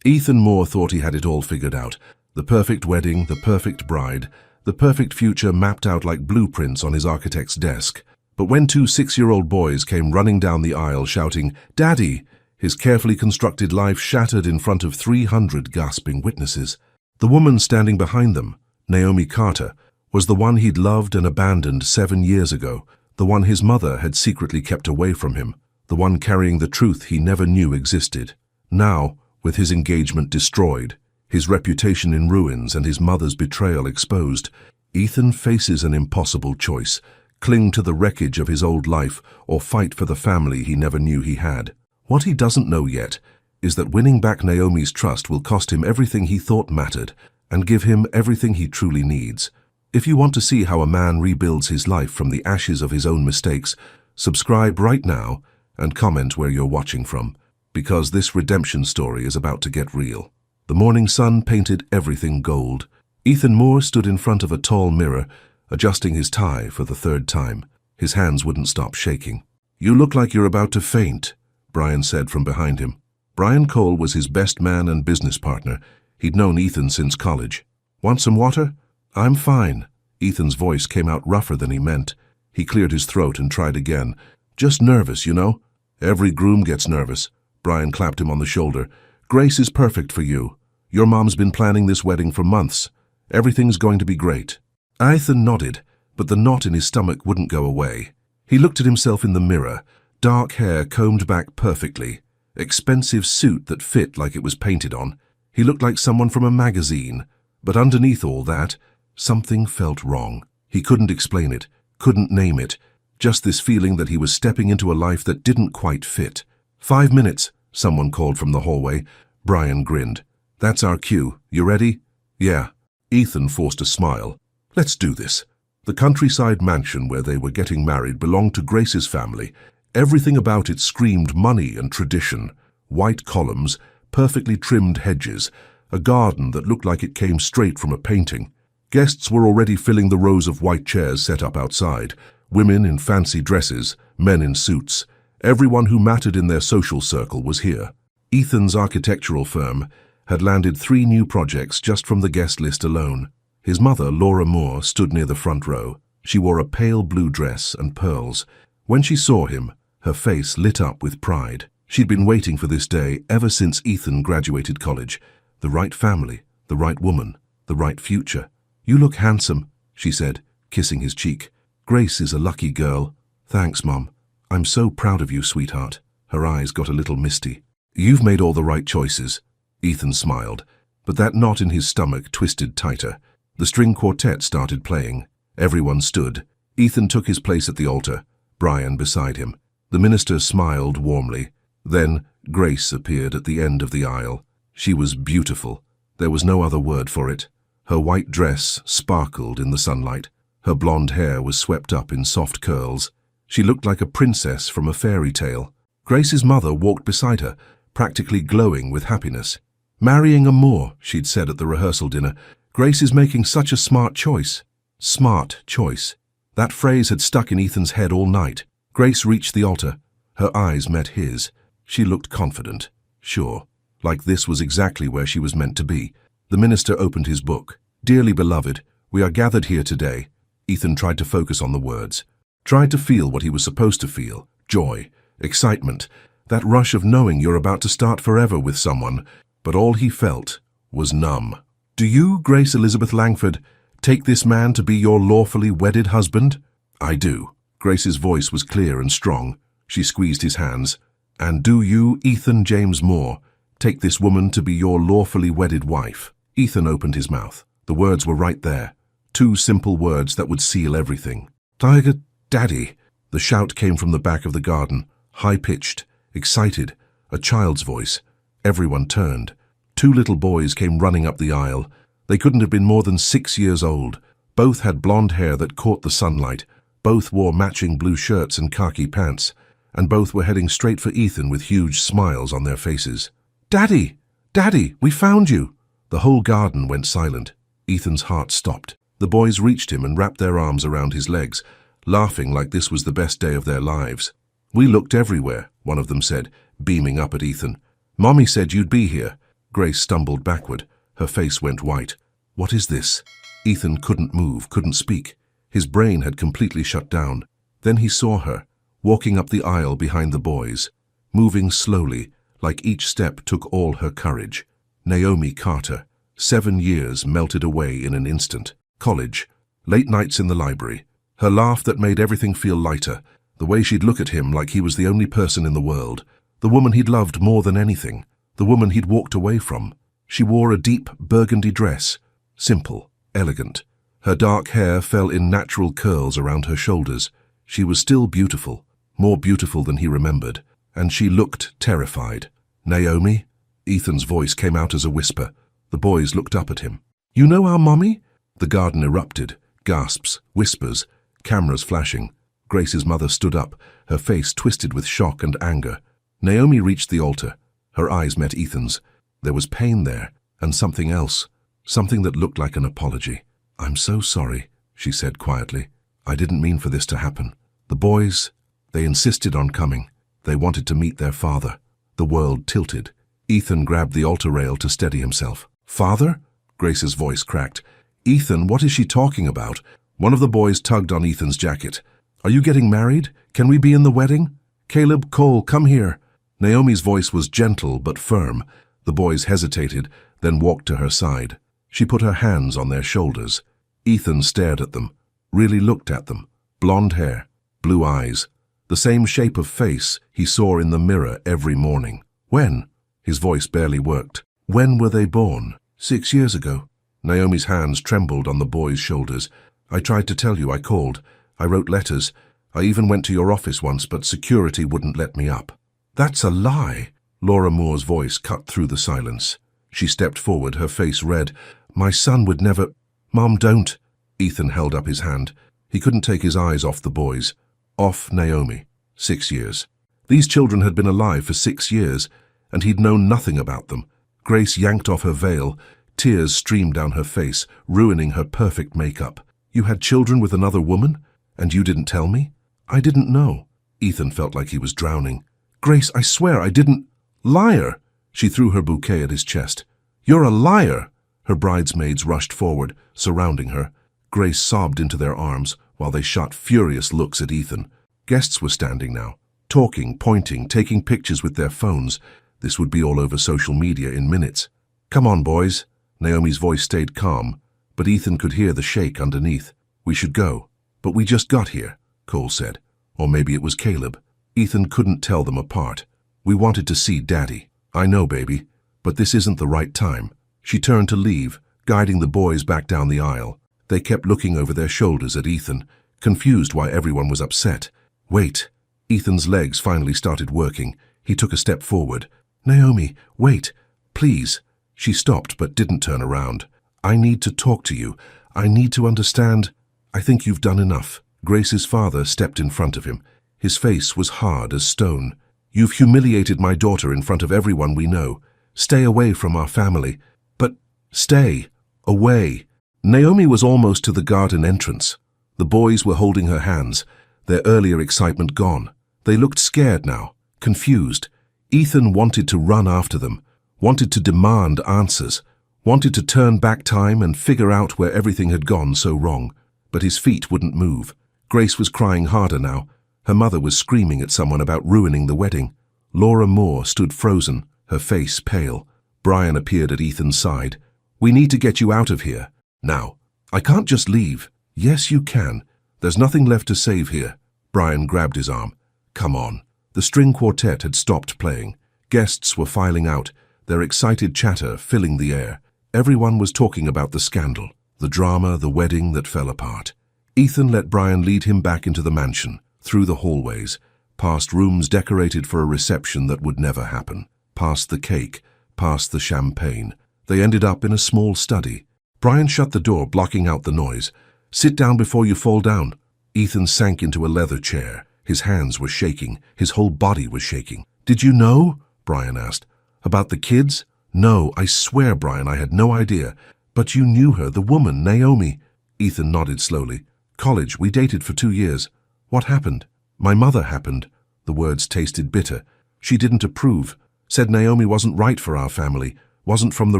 Ethan Moore thought he had it all figured out. The perfect wedding, the perfect bride, the perfect future mapped out like blueprints on his architect's desk. But when two 6-year-old boys came running down the aisle shouting, "Daddy!" his carefully constructed life shattered in front of 300 gasping witnesses. The woman standing behind them, Naomi Carter, was the one he'd loved and abandoned 7 years ago, the one his mother had secretly kept away from him, the one carrying the truth he never knew existed. Now, with his engagement destroyed, his reputation in ruins and his mother's betrayal exposed, Ethan faces an impossible choice: cling to the wreckage of his old life or fight for the family he never knew he had. What he doesn't know yet is that winning back Naomi's trust will cost him everything he thought mattered and give him everything he truly needs. If you want to see how a man rebuilds his life from the ashes of his own mistakes, subscribe right now and comment where you're watching from, because this redemption story is about to get real. The morning sun painted everything gold. Ethan Moore stood in front of a tall mirror, adjusting his tie for the 3rd time. His hands wouldn't stop shaking. "You look like you're about to faint," Brian said from behind him. Brian Cole was his best man and business partner. He'd known Ethan since college. "Want some water?" "I'm fine." Ethan's voice came out rougher than he meant. He cleared his throat and tried again. "Just nervous, you know." "Every groom gets nervous." Brian clapped him on the shoulder. "Grace is perfect for you. Your mom's been planning this wedding for months. Everything's going to be great." Ethan nodded, but the knot in his stomach wouldn't go away. He looked at himself in the mirror, dark hair combed back perfectly, expensive suit that fit like it was painted on. He looked like someone from a magazine, but underneath all that, something felt wrong. He couldn't explain it, couldn't name it, just this feeling that he was stepping into a life that didn't quite fit. "5 minutes," someone called from the hallway. Brian grinned. "That's our cue. You ready?" "Yeah." Ethan forced a smile. "Let's do this." The countryside mansion where they were getting married belonged to Grace's family. Everything about it screamed money and tradition. White columns, perfectly trimmed hedges, a garden that looked like it came straight from a painting. Guests were already filling the rows of white chairs set up outside. Women in fancy dresses, men in suits. Everyone who mattered in their social circle was here. Ethan's architectural firm had landed 3 new projects just from the guest list alone. His mother, Laura Moore, stood near the front row. She wore a pale blue dress and pearls. When she saw him, her face lit up with pride. She'd been waiting for this day ever since Ethan graduated college. The right family, the right woman, the right future. "You look handsome," she said, kissing his cheek. "Grace is a lucky girl." "Thanks, Mom. I'm so proud of you, sweetheart." Her eyes got a little misty. "You've made all the right choices." Ethan smiled, but that knot in his stomach twisted tighter. The string quartet started playing. Everyone stood. Ethan took his place at the altar, Brian beside him. The minister smiled warmly. Then Grace appeared at the end of the aisle. She was beautiful. There was no other word for it. Her white dress sparkled in the sunlight. Her blonde hair was swept up in soft curls. She looked like a princess from a fairy tale. Grace's mother walked beside her, practically glowing with happiness. "Marrying a Moore," she'd said at the rehearsal dinner. "Grace is making such a smart choice." Smart choice. That phrase had stuck in Ethan's head all night. Grace reached the altar. Her eyes met his. She looked confident, sure, like this was exactly where she was meant to be. The minister opened his book. "Dearly beloved, we are gathered here today." Ethan tried to focus on the words, tried to feel what he was supposed to feel: joy, excitement, that rush of knowing you're about to start forever with someone. But all he felt was numb. "Do you, Grace Elizabeth Langford, take this man to be your lawfully wedded husband?" "I do." Grace's voice was clear and strong. She squeezed his hands. "And do you, Ethan James Moore, take this woman to be your lawfully wedded wife?" Ethan opened his mouth. The words were right there. 2 simple words that would seal everything. "Tiger, Daddy!" The shout came from the back of the garden, high-pitched, excited, a child's voice. Everyone turned. 2 little boys came running up the aisle. They couldn't have been more than 6 years old. Both had blonde hair that caught the sunlight. Both wore matching blue shirts and khaki pants. And both were heading straight for Ethan with huge smiles on their faces. "Daddy! Daddy, we found you!" The whole garden went silent. Ethan's heart stopped. The boys reached him and wrapped their arms around his legs, laughing like this was the best day of their lives. "We looked everywhere," one of them said, beaming up at Ethan. "Mommy said you'd be here." Grace stumbled backward. Her face went white. What is this? Ethan couldn't move, couldn't speak. His brain had completely shut down. Then he saw her, walking up the aisle behind the boys, moving slowly, like each step took all her courage. Naomi Carter. 7 years melted away in an instant. College. Late nights in the library. Her laugh that made everything feel lighter. The way she'd look at him like he was the only person in the world. The woman he'd loved more than anything. The woman he'd walked away from. She wore a deep burgundy dress. Simple, elegant. Her dark hair fell in natural curls around her shoulders. She was still beautiful, more beautiful than he remembered, and she looked terrified. Naomi? Ethan's voice came out as a whisper. The boys looked up at him. You know our mommy? The garden erupted. Gasps, whispers, cameras flashing. Grace's mother stood up, her face twisted with shock and anger. Naomi reached the altar. Her eyes met Ethan's. There was pain there, and something else, something that looked like an apology. I'm so sorry, she said quietly. I didn't mean for this to happen. The boys, they insisted on coming. They wanted to meet their father. The world tilted. Ethan grabbed the altar rail to steady himself. Father? Grace's voice cracked. Ethan, what is she talking about? One of the boys tugged on Ethan's jacket. Are you getting married? Can we be in the wedding? Caleb, Cole, come here. Naomi's voice was gentle but firm. The boys hesitated, then walked to her side. She put her hands on their shoulders. Ethan stared at them, really looked at them. Blonde hair, blue eyes, the same shape of face he saw in the mirror every morning. When? His voice barely worked. When were they born? 6 years ago. Naomi's hands trembled on the boy's shoulders. I tried to tell you, I called. I wrote letters. I even went to your office once, but security wouldn't let me up. That's a lie. Laura Moore's voice cut through the silence. She stepped forward, her face red. My son would never... Mom, don't. Ethan held up his hand. He couldn't take his eyes off the boys. Off Naomi. 6 years. These children had been alive for 6 years, and he'd known nothing about them. Grace yanked off her veil. Tears streamed down her face, ruining her perfect makeup. You had children with another woman? And you didn't tell me? I didn't know. Ethan felt like he was drowning. Grace, I swear I didn't... Liar! She threw her bouquet at his chest. You're a liar! Her bridesmaids rushed forward, surrounding her. Grace sobbed into their arms while they shot furious looks at Ethan. Guests were standing now, talking, pointing, taking pictures with their phones. This would be all over social media in minutes. Come on, boys. Naomi's voice stayed calm, but Ethan could hear the shake underneath. We should go. But we just got here, Cole said. Or maybe it was Caleb. Ethan couldn't tell them apart. We wanted to see Daddy. I know, baby, but this isn't the right time. She turned to leave, guiding the boys back down the aisle. They kept looking over their shoulders at Ethan, confused why everyone was upset. Wait. Ethan's legs finally started working. He took a step forward. Naomi, wait, please. She stopped but didn't turn around. I need to talk to you. I need to understand. I think you've done enough. Grace's father stepped in front of him. His face was hard as stone. You've humiliated my daughter in front of everyone we know. Stay away from our family. But stay away. Naomi was almost to the garden entrance. The boys were holding her hands, their earlier excitement gone. They looked scared now, confused. Ethan wanted to run after them, wanted to demand answers, wanted to turn back time and figure out where everything had gone so wrong. But his feet wouldn't move. Grace was crying harder now. Her mother was screaming at someone about ruining the wedding. Laura Moore stood frozen, her face pale. Brian appeared at Ethan's side. We need to get you out of here. Now. I can't just leave. Yes, you can. There's nothing left to save here. Brian grabbed his arm. Come on. The string quartet had stopped playing. Guests were filing out, their excited chatter filling the air. Everyone was talking about the scandal, the drama, the wedding that fell apart. Ethan let Brian lead him back into the mansion, through the hallways, past rooms decorated for a reception that would never happen, past the cake, past the champagne. They ended up in a small study. Brian shut the door, blocking out the noise. Sit down before you fall down. Ethan sank into a leather chair. His hands were shaking. His whole body was shaking. Did you know? Brian asked. About the kids? No, I swear, Brian, I had no idea. But you knew her, the woman, Naomi. Ethan nodded slowly. College, we dated for 2 years. What happened? My mother happened. The words tasted bitter. She didn't approve. Said Naomi wasn't right for our family. wasn't from the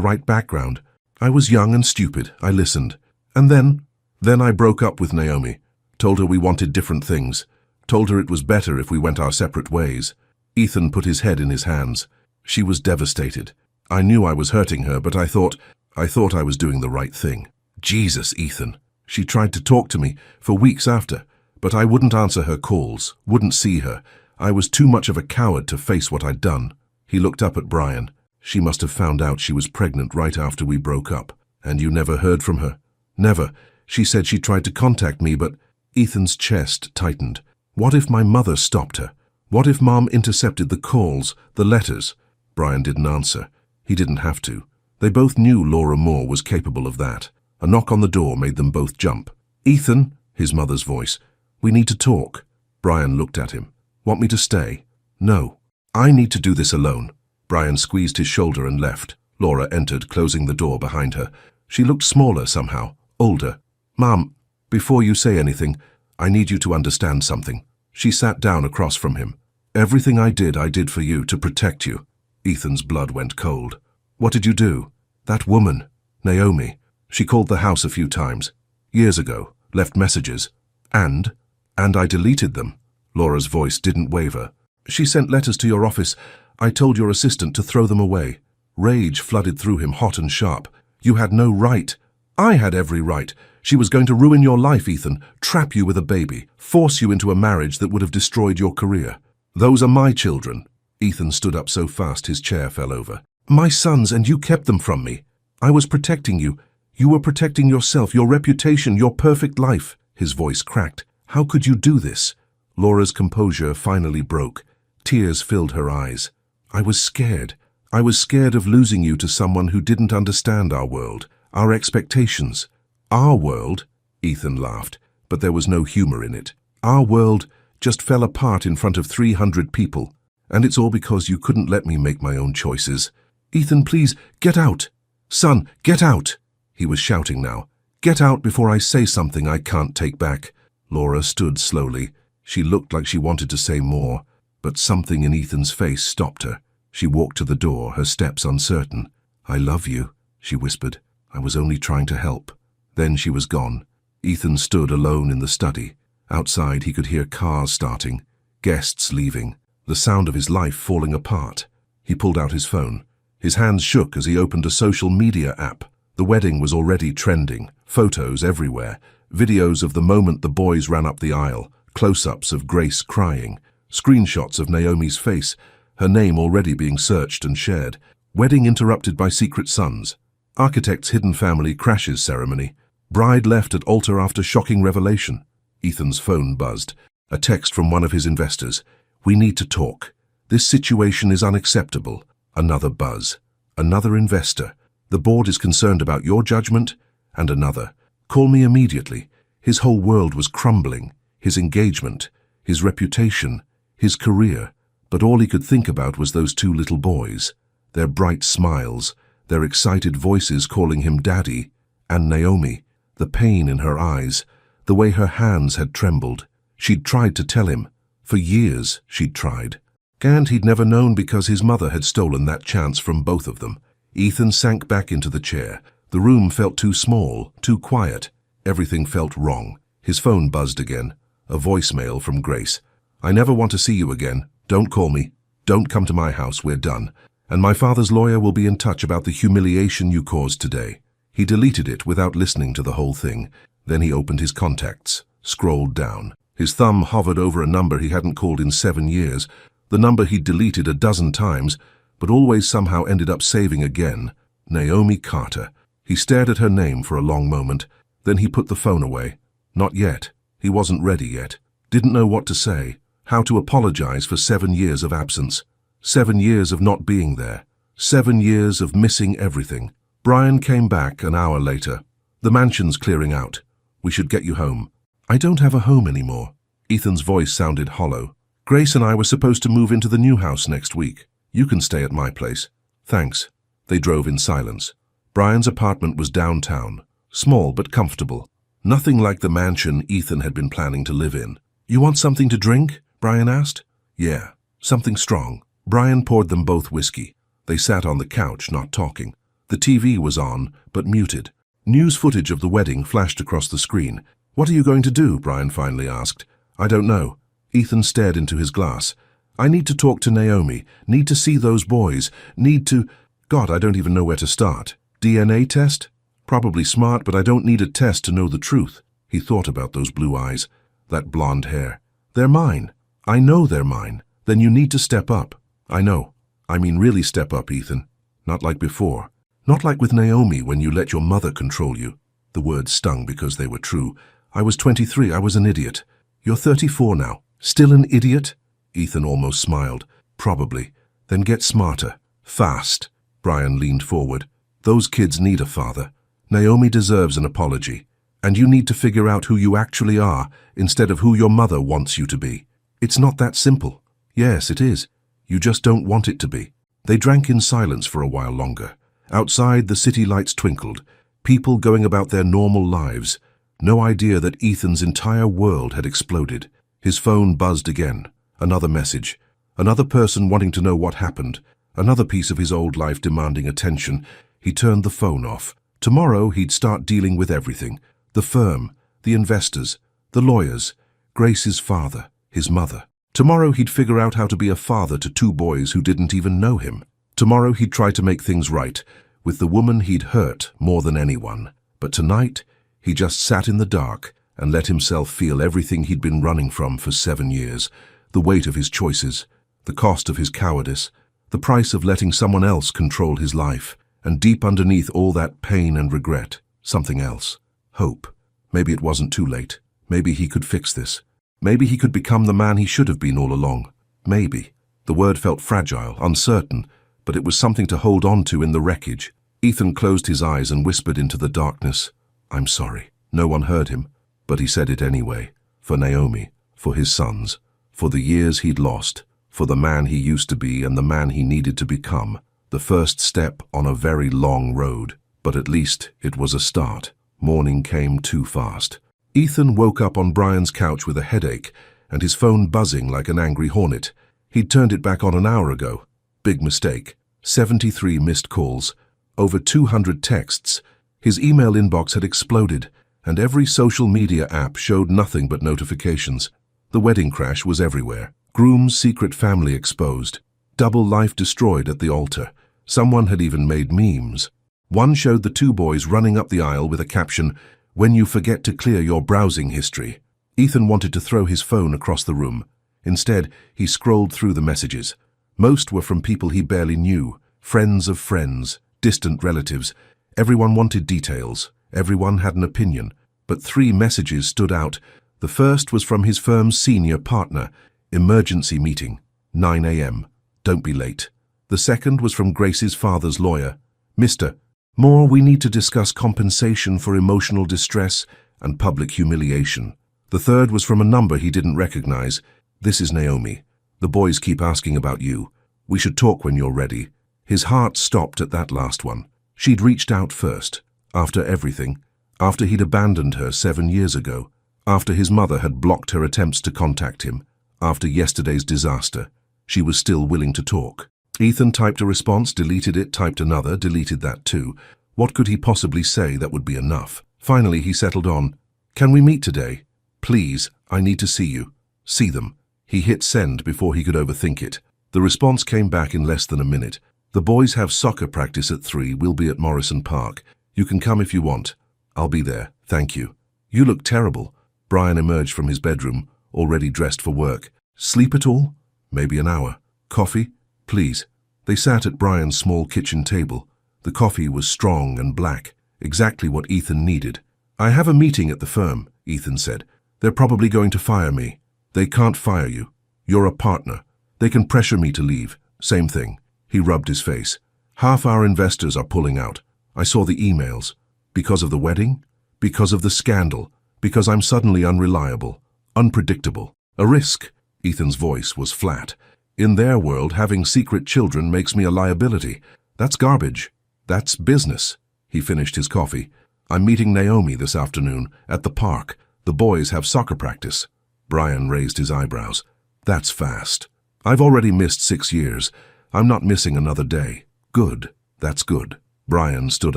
right background. I was young and stupid. I listened. And then I broke up with Naomi. Told her we wanted different things. Told her it was better if we went our separate ways. Ethan put his head in his hands. She was devastated. I knew I was hurting her, but I thought I was doing the right thing. Jesus, Ethan. She tried to talk to me for weeks after, but I wouldn't answer her calls, wouldn't see her. I was too much of a coward to face what I'd done. He looked up at Brian. She must have found out she was pregnant right after we broke up. And you never heard from her? Never. She said she tried to contact me, but Ethan's chest tightened. What if my mother stopped her? What if Mom intercepted the calls, the letters? Brian didn't answer. He didn't have to. They both knew Laura Moore was capable of that. A knock on the door made them both jump. Ethan, his mother's voice. We need to talk. Brian looked at him. Want me to stay? No. I need to do this alone. Brian squeezed his shoulder and left. Laura entered, closing the door behind her. She looked smaller somehow, older. Mom, before you say anything, I need you to understand something. She sat down across from him. Everything I did for you, to protect you. Ethan's blood went cold. What did you do? That woman, Naomi. She called the house a few times. Years ago, left messages. And I deleted them. Laura's voice didn't waver. She sent letters to your office. I told your assistant to throw them away. Rage flooded through him, hot and sharp. You had no right. I had every right. She was going to ruin your life, Ethan, trap you with a baby, force you into a marriage that would have destroyed your career. Those are my children. Ethan stood up so fast his chair fell over. My sons, and you kept them from me. I was protecting you. You were protecting yourself, your reputation, your perfect life. His voice cracked. How could you do this? Laura's composure finally broke. Tears filled her eyes. I was scared. I was scared of losing you to someone who didn't understand our world, our expectations. Our world? Ethan laughed, but there was no humor in it. Our world just fell apart in front of 300 people. And it's all because you couldn't let me make my own choices. Ethan, please, get out. Son, get out. He was shouting now. Get out before I say something I can't take back. Laura stood slowly. She looked like she wanted to say more, but something in Ethan's face stopped her. She walked to the door, her steps uncertain. I love you, she whispered. I was only trying to help. Then she was gone. Ethan stood alone in the study. Outside he could hear cars starting, guests leaving, the sound of his life falling apart. He pulled out his phone. His hands shook as he opened a social media app. The wedding was already trending, photos everywhere, videos of the moment the boys ran up the aisle, close-ups of Grace crying, screenshots of Naomi's face, her name already being searched and shared. Wedding interrupted by secret sons. Architect's hidden family crashes ceremony. Bride left at altar after shocking revelation. Ethan's phone buzzed. A text from one of his investors. We need to talk. This situation is unacceptable. Another buzz. Another investor. The board is concerned about your judgment. And another. Call me immediately. His whole world was crumbling. His engagement. His reputation. His career. But all he could think about was those two little boys. Their bright smiles. Their excited voices calling him Daddy. And Naomi. The pain in her eyes. The way her hands had trembled. She'd tried to tell him. For years, she'd tried. And he'd never known because his mother had stolen that chance from both of them. Ethan sank back into the chair. The room felt too small, too quiet. Everything felt wrong. His phone buzzed again. A voicemail from Grace. I never want to see you again. Don't call me. Don't come to my house. We're done. And my father's lawyer will be in touch about the humiliation you caused today. He deleted it without listening to the whole thing. Then he opened his contacts, scrolled down. His thumb hovered over a number he hadn't called in 7 years, the number he'd deleted a dozen times, but always somehow ended up saving again. Naomi Carter. He stared at her name for a long moment. Then he put the phone away. Not yet. He wasn't ready yet. Didn't know what to say, how to apologize for 7 years of absence. 7 years of not being there. 7 years of missing everything. Brian came back an hour later. The mansion's clearing out. We should get you home. I don't have a home anymore. Ethan's voice sounded hollow. Grace and I were supposed to move into the new house next week. You can stay at my place. Thanks. They drove in silence. Brian's apartment was downtown. Small but comfortable. Nothing like the mansion Ethan had been planning to live in. You want something to drink? Brian asked. Yeah, something strong. Brian poured them both whiskey. They sat on the couch, not talking. The TV was on, but muted. News footage of the wedding flashed across the screen. "What are you going to do?" Brian finally asked. "I don't know." Ethan stared into his glass. "I need to talk to Naomi, need to see those boys, need to... God, I don't even know where to start. DNA test? Probably smart, but I don't need a test to know the truth." He thought about those blue eyes, that blonde hair. "They're mine. I know they're mine. Then you need to step up." "I know. I mean really step up, Ethan. Not like before. Not like with Naomi when you let your mother control you." The words stung because they were true. "I was 23. I was an idiot. You're 34 now. Still an idiot?" Ethan almost smiled. "Probably. Then get smarter. Fast." Brian leaned forward. "Those kids need a father. Naomi deserves an apology. And you need to figure out who you actually are instead of who your mother wants you to be. It's not that simple." "Yes, it is. You just don't want it to be." They drank in silence for a while longer. Outside, the city lights twinkled. People going about their normal lives. No idea that Ethan's entire world had exploded. His phone buzzed again. Another message. Another person wanting to know what happened. Another piece of his old life demanding attention. He turned the phone off. Tomorrow he'd start dealing with everything. The firm, the investors, the lawyers, Grace's father, his mother. Tomorrow he'd figure out how to be a father to two boys who didn't even know him. Tomorrow he'd try to make things right with the woman he'd hurt more than anyone. But tonight, he just sat in the dark and let himself feel everything he'd been running from for 7 years. The weight of his choices, the cost of his cowardice, the price of letting someone else control his life. And deep underneath all that pain and regret, something else. Hope. Maybe it wasn't too late. Maybe he could fix this. Maybe he could become the man he should have been all along. Maybe. The word felt fragile, uncertain, but it was something to hold on to in the wreckage. Ethan closed his eyes and whispered into the darkness, "I'm sorry." No one heard him, but he said it anyway. For Naomi, for his sons, for the years he'd lost, for the man he used to be and the man he needed to become. The first step on a very long road, but at least it was a start. Morning came too fast. Ethan woke up on Brian's couch with a headache and his phone buzzing like an angry hornet. He'd turned it back on an hour ago. Big mistake. 73 missed calls, over 200 texts. His email inbox had exploded, and every social media app showed nothing but notifications. The wedding crash was everywhere. Groom's secret family exposed. Double life destroyed at the altar. Someone had even made memes. One showed the two boys running up the aisle with a caption, "When you forget to clear your browsing history." Ethan wanted to throw his phone across the room. Instead, he scrolled through the messages. Most were from people he barely knew, friends of friends, distant relatives. Everyone wanted details. Everyone had an opinion. But 3 messages stood out. The first was from his firm's senior partner. "Emergency meeting, 9 a.m. Don't be late." The second was from Grace's father's lawyer. "Mr. Moore, we need to discuss compensation for emotional distress and public humiliation." The third was from a number he didn't recognize. "This is Naomi. The boys keep asking about you. We should talk when you're ready." His heart stopped at that last one. She'd reached out first, after everything, after he'd abandoned her 7 years ago, after his mother had blocked her attempts to contact him, after yesterday's disaster. She was still willing to talk. Ethan typed a response, deleted it, typed another, deleted that too. What could he possibly say that would be enough? Finally, he settled on, "Can we meet today? Please, I need to see you." See them. He hit send before he could overthink it. The response came back in less than a minute. "The boys have soccer practice at 3. We'll be at Morrison Park. You can come if you want. I'll be there. Thank you." "You look terrible." Brian emerged from his bedroom, already dressed for work. "Sleep at all?" "Maybe an hour." "Coffee?" "Please." They sat at Brian's small kitchen table. The coffee was strong and black, exactly what Ethan needed. "I have a meeting at the firm," Ethan said. "They're probably going to fire me." "They can't fire you. You're a partner. They can pressure me to leave." "Same thing." He rubbed his face. "Half our investors are pulling out. I saw the emails. Because of the wedding? Because of the scandal? Because I'm suddenly unreliable, unpredictable. A risk." Ethan's voice was flat. "In their world, having secret children makes me a liability. That's garbage. That's business." He finished his coffee. "I'm meeting Naomi this afternoon at the park. The boys have soccer practice." Brian raised his eyebrows. "That's fast. I've already missed 6 years. I'm not missing another day." Good. That's good. Brian stood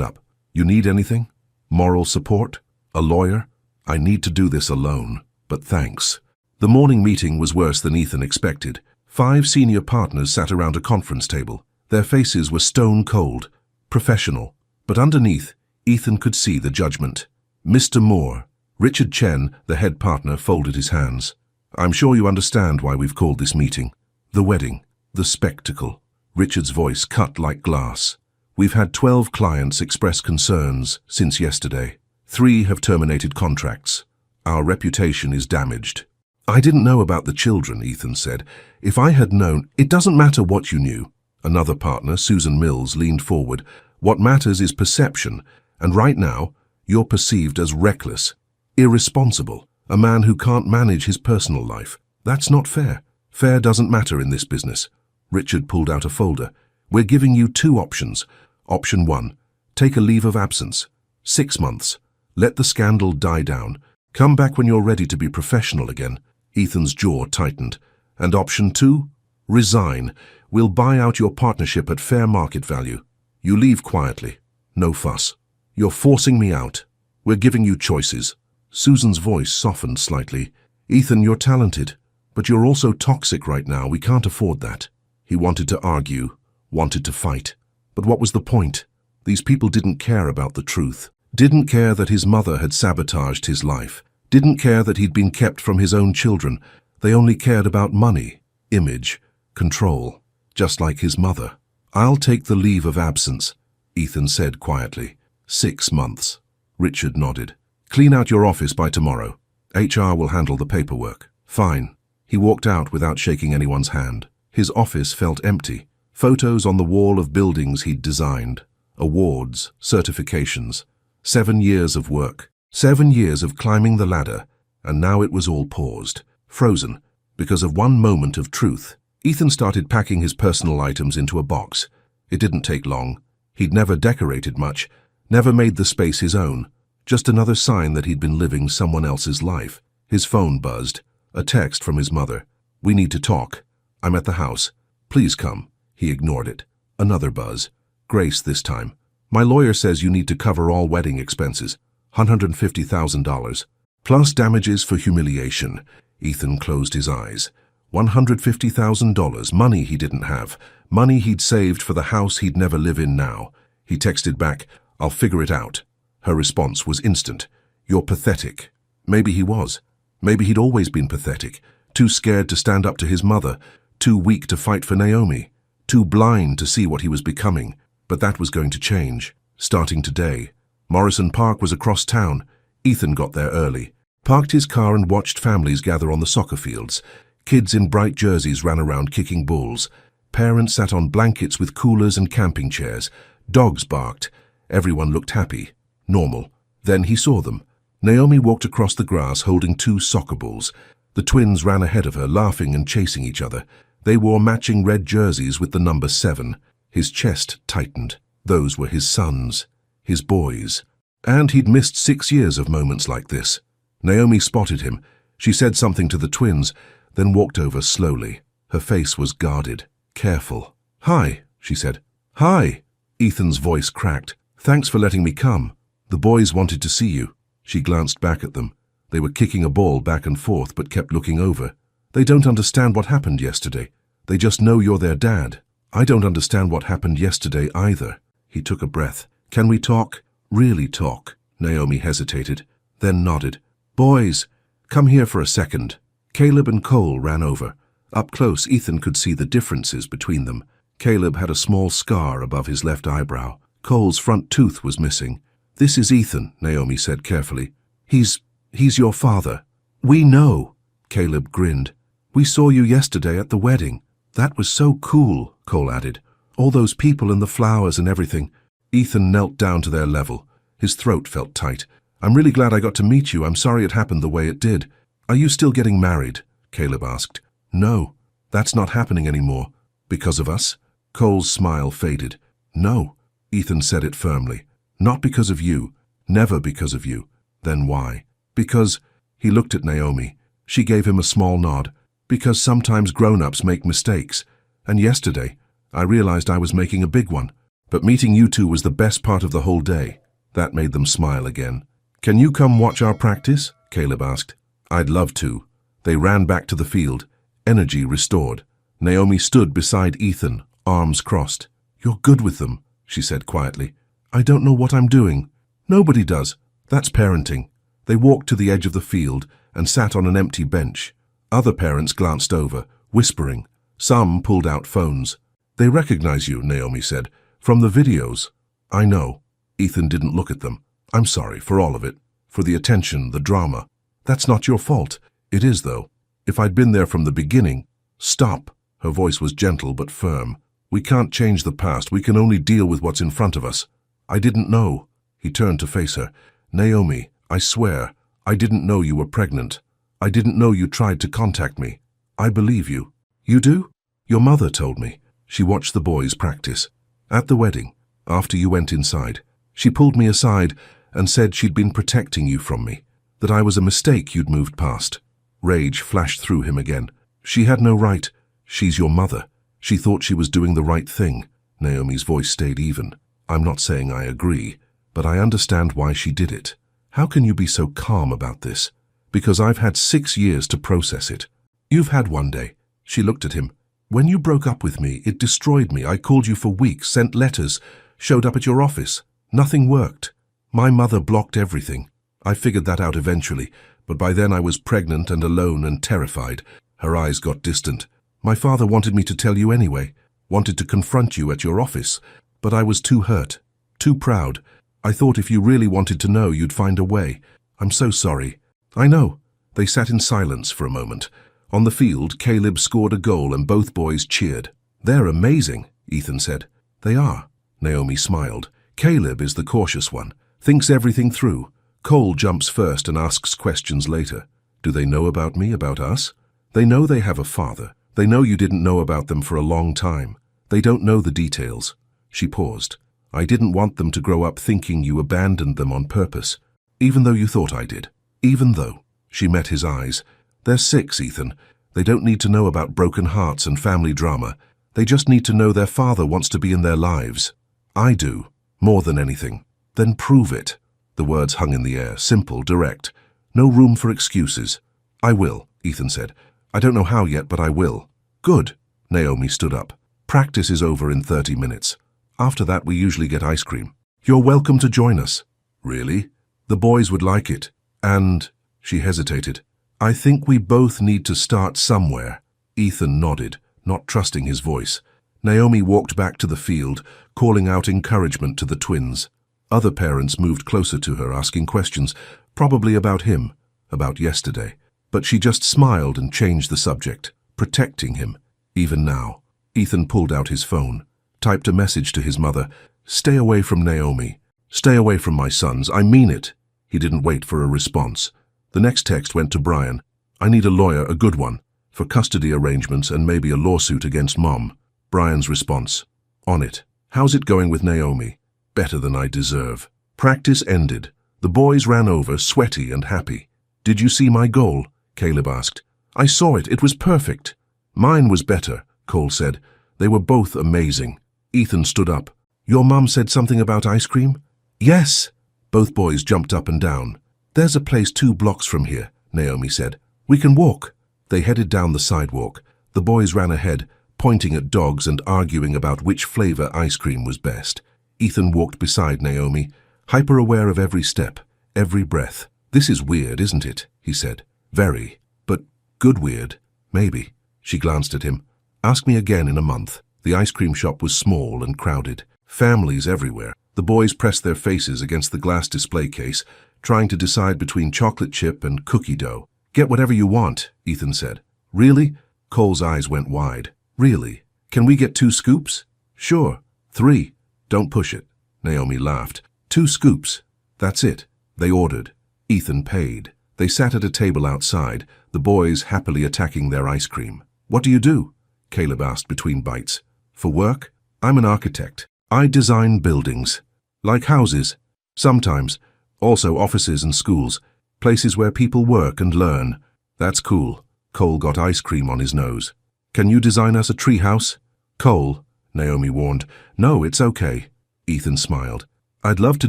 up. You need anything? Moral support? A lawyer? I need to do this alone, but thanks. The morning meeting was worse than Ethan expected. 5 senior partners sat around a conference table. Their faces were stone cold, professional, but underneath, Ethan could see the judgment. Mr. Moore, Richard Chen, the head partner, folded his hands. I'm sure you understand why we've called this meeting. The wedding, the spectacle. Richard's voice cut like glass. We've had 12 clients express concerns since yesterday. 3 have terminated contracts. Our reputation is damaged. I didn't know about the children, Ethan said. If I had known, it doesn't matter what you knew. Another partner, Susan Mills, leaned forward. What matters is perception, and right now, you're perceived as reckless, irresponsible, a man who can't manage his personal life. That's not fair. Fair doesn't matter in this business. Richard pulled out a folder. We're giving you 2 options. Option 1, take a leave of absence. 6 months. Let the scandal die down. Come back when you're ready to be professional again. Ethan's jaw tightened. And option 2, resign. We'll buy out your partnership at fair market value. You leave quietly. No fuss. You're forcing me out. We're giving you choices. Susan's voice softened slightly. Ethan, you're talented, but you're also toxic right now. We can't afford that. He wanted to argue, wanted to fight. But what was the point? These people didn't care about the truth. Didn't care that his mother had sabotaged his life. Didn't care that he'd been kept from his own children. They only cared about money, image, control, just like his mother. I'll take the leave of absence, Ethan said quietly. 6 months. Richard nodded. Clean out your office by tomorrow. HR will handle the paperwork. Fine. He walked out without shaking anyone's hand. His office felt empty. Photos on the wall of buildings he'd designed. Awards, certifications. 7 years of work. 7 years of climbing the ladder, and now it was all paused, frozen, because of one moment of truth. Ethan started packing his personal items into a box. It didn't take long. He'd never decorated much, never made the space his own. Just another sign that he'd been living someone else's life. His phone buzzed. A text from his mother. We need to talk. I'm at the house. Please come. He ignored it. Another buzz. Grace this time. My lawyer says you need to cover all wedding expenses. $150,000. Plus damages for humiliation. Ethan closed his eyes. $150,000, money he didn't have. Money he'd saved for the house he'd never live in now. He texted back, I'll figure it out. Her response was instant. You're pathetic. Maybe he was. Maybe he'd always been pathetic. Too scared to stand up to his mother. Too weak to fight for Naomi. Too blind to see what he was becoming. But that was going to change. Starting today. Morrison Park was across town. Ethan got there early. Parked his car and watched families gather on the soccer fields. Kids in bright jerseys ran around kicking balls. Parents sat on blankets with coolers and camping chairs. Dogs barked. Everyone looked happy. Normal. Then he saw them. Naomi walked across the grass holding 2 soccer balls. The twins ran ahead of her, laughing and chasing each other. They wore matching red jerseys with the number 7. His chest tightened. Those were his sons. His boys. And he'd missed 6 years of moments like this. Naomi spotted him. She said something to the twins, then walked over slowly. Her face was guarded, careful. Hi, she said. Hi. Ethan's voice cracked. Thanks for letting me come. The boys wanted to see you. She glanced back at them. They were kicking a ball back and forth but kept looking over. They don't understand what happened yesterday. They just know you're their dad. I don't understand what happened yesterday either. He took a breath. Can we talk? Really talk? Naomi hesitated, then nodded. Boys, come here for a second. Caleb and Cole ran over. Up close, Ethan could see the differences between them. Caleb had a small scar above his left eyebrow. Cole's front tooth was missing. This is Ethan, Naomi said carefully. He's your father. We know. Caleb grinned. We saw you yesterday at the wedding. That was so cool, Cole added. All those people and the flowers and everything. Ethan knelt down to their level. His throat felt tight. I'm really glad I got to meet you. I'm sorry it happened the way it did. Are you still getting married? Caleb asked. No, that's not happening anymore. Because of us? Cole's smile faded. No, Ethan said it firmly. Not because of you. Never because of you. Then why? Because, he looked at Naomi. She gave him a small nod. Because sometimes grown-ups make mistakes. And yesterday, I realized I was making a big one. But meeting you two was the best part of the whole day. That made them smile again. Can you come watch our practice? Caleb asked. I'd love to. They ran back to the field, energy restored. Naomi stood beside Ethan, arms crossed. You're good with them, she said quietly. I don't know what I'm doing. Nobody does. That's parenting. They walked to the edge of the field and sat on an empty bench. Other parents glanced over, whispering. Some pulled out phones. They recognize you, Naomi said, from the videos. I know. Ethan didn't look at them. I'm sorry for all of it, for the attention, the drama. That's not your fault. It is, though. If I'd been there from the beginning. Stop. Her voice was gentle but firm. We can't change the past. We can only deal with what's in front of us. I didn't know. He turned to face her. Naomi, I swear, I didn't know you were pregnant. I didn't know you tried to contact me. I believe you. You do? Your mother told me. She watched the boys practice. At the wedding, after you went inside. She pulled me aside and said she'd been protecting you from me, that I was a mistake you'd moved past. Rage flashed through him again. She had no right. She's your mother. She thought she was doing the right thing. Naomi's voice stayed even. I'm not saying I agree, but I understand why she did it. How can you be so calm about this? Because I've had 6 years to process it. You've had one day. She looked at him. When you broke up with me, it destroyed me. I called you for weeks, sent letters, showed up at your office. Nothing worked. My mother blocked everything. I figured that out eventually, but by then I was pregnant and alone and terrified. Her eyes got distant. My father wanted me to tell you anyway, wanted to confront you at your office, but I was too hurt, too proud. I thought if you really wanted to know, you'd find a way. I'm so sorry. I know. They sat in silence for a moment. On the field, Caleb scored a goal and both boys cheered. They're amazing, Ethan said. They are. Naomi smiled. Caleb is the cautious one, thinks everything through. Cole jumps first and asks questions later. Do they know about me, about us? They know they have a father. They know you didn't know about them for a long time. They don't know the details. She paused. I didn't want them to grow up thinking you abandoned them on purpose, even though you thought I did. Even though. She met his eyes. They're 6, Ethan. They don't need to know about broken hearts and family drama. They just need to know their father wants to be in their lives. I do. More than anything. Then prove it. The words hung in the air, simple, direct. No room for excuses. I will, Ethan said. I don't know how yet, but I will. Good. Naomi stood up. Practice is over in 30 minutes. After that, we usually get ice cream. You're welcome to join us. Really? The boys would like it. And, she hesitated, I think we both need to start somewhere. Ethan nodded, not trusting his voice. Naomi walked back to the field, calling out encouragement to the twins. Other parents moved closer to her, asking questions, probably about him, about yesterday. But she just smiled and changed the subject, protecting him. Even now, Ethan pulled out his phone, typed a message to his mother. Stay away from Naomi. Stay away from my sons. I mean it. He didn't wait for a response. The next text went to Brian. I need a lawyer, a good one, for custody arrangements and maybe a lawsuit against Mom. Brian's response. On it. How's it going with Naomi? Better than I deserve. Practice ended. The boys ran over, sweaty and happy. Did you see my goal? Caleb asked. I saw it. It was perfect. Mine was better, Cole said. They were both amazing. Ethan stood up. Your mum said something about ice cream? Yes. Both boys jumped up and down. There's a place 2 blocks from here, Naomi said. We can walk. They headed down the sidewalk. The boys ran ahead, pointing at dogs and arguing about which flavor ice cream was best. Ethan walked beside Naomi, hyper-aware of every step, every breath. This is weird, isn't it? He said. Very. But good weird. Maybe. She glanced at him. Ask me again in a month. The ice cream shop was small and crowded. Families everywhere. The boys pressed their faces against the glass display case, trying to decide between chocolate chip and cookie dough. Get whatever you want, Ethan said. Really? Cole's eyes went wide. Really? Can we get 2 scoops? Sure. 3. Don't push it. Naomi laughed. 2 scoops. That's it. They ordered. Ethan paid. They sat at a table outside, the boys happily attacking their ice cream. What do you do? Caleb asked between bites. For work? I'm an architect. I design buildings. Like houses. Sometimes. Also offices and schools. Places where people work and learn. That's cool. Cole got ice cream on his nose. Can you design us a tree house? Cole, Naomi warned. No, it's okay. Ethan smiled. I'd love to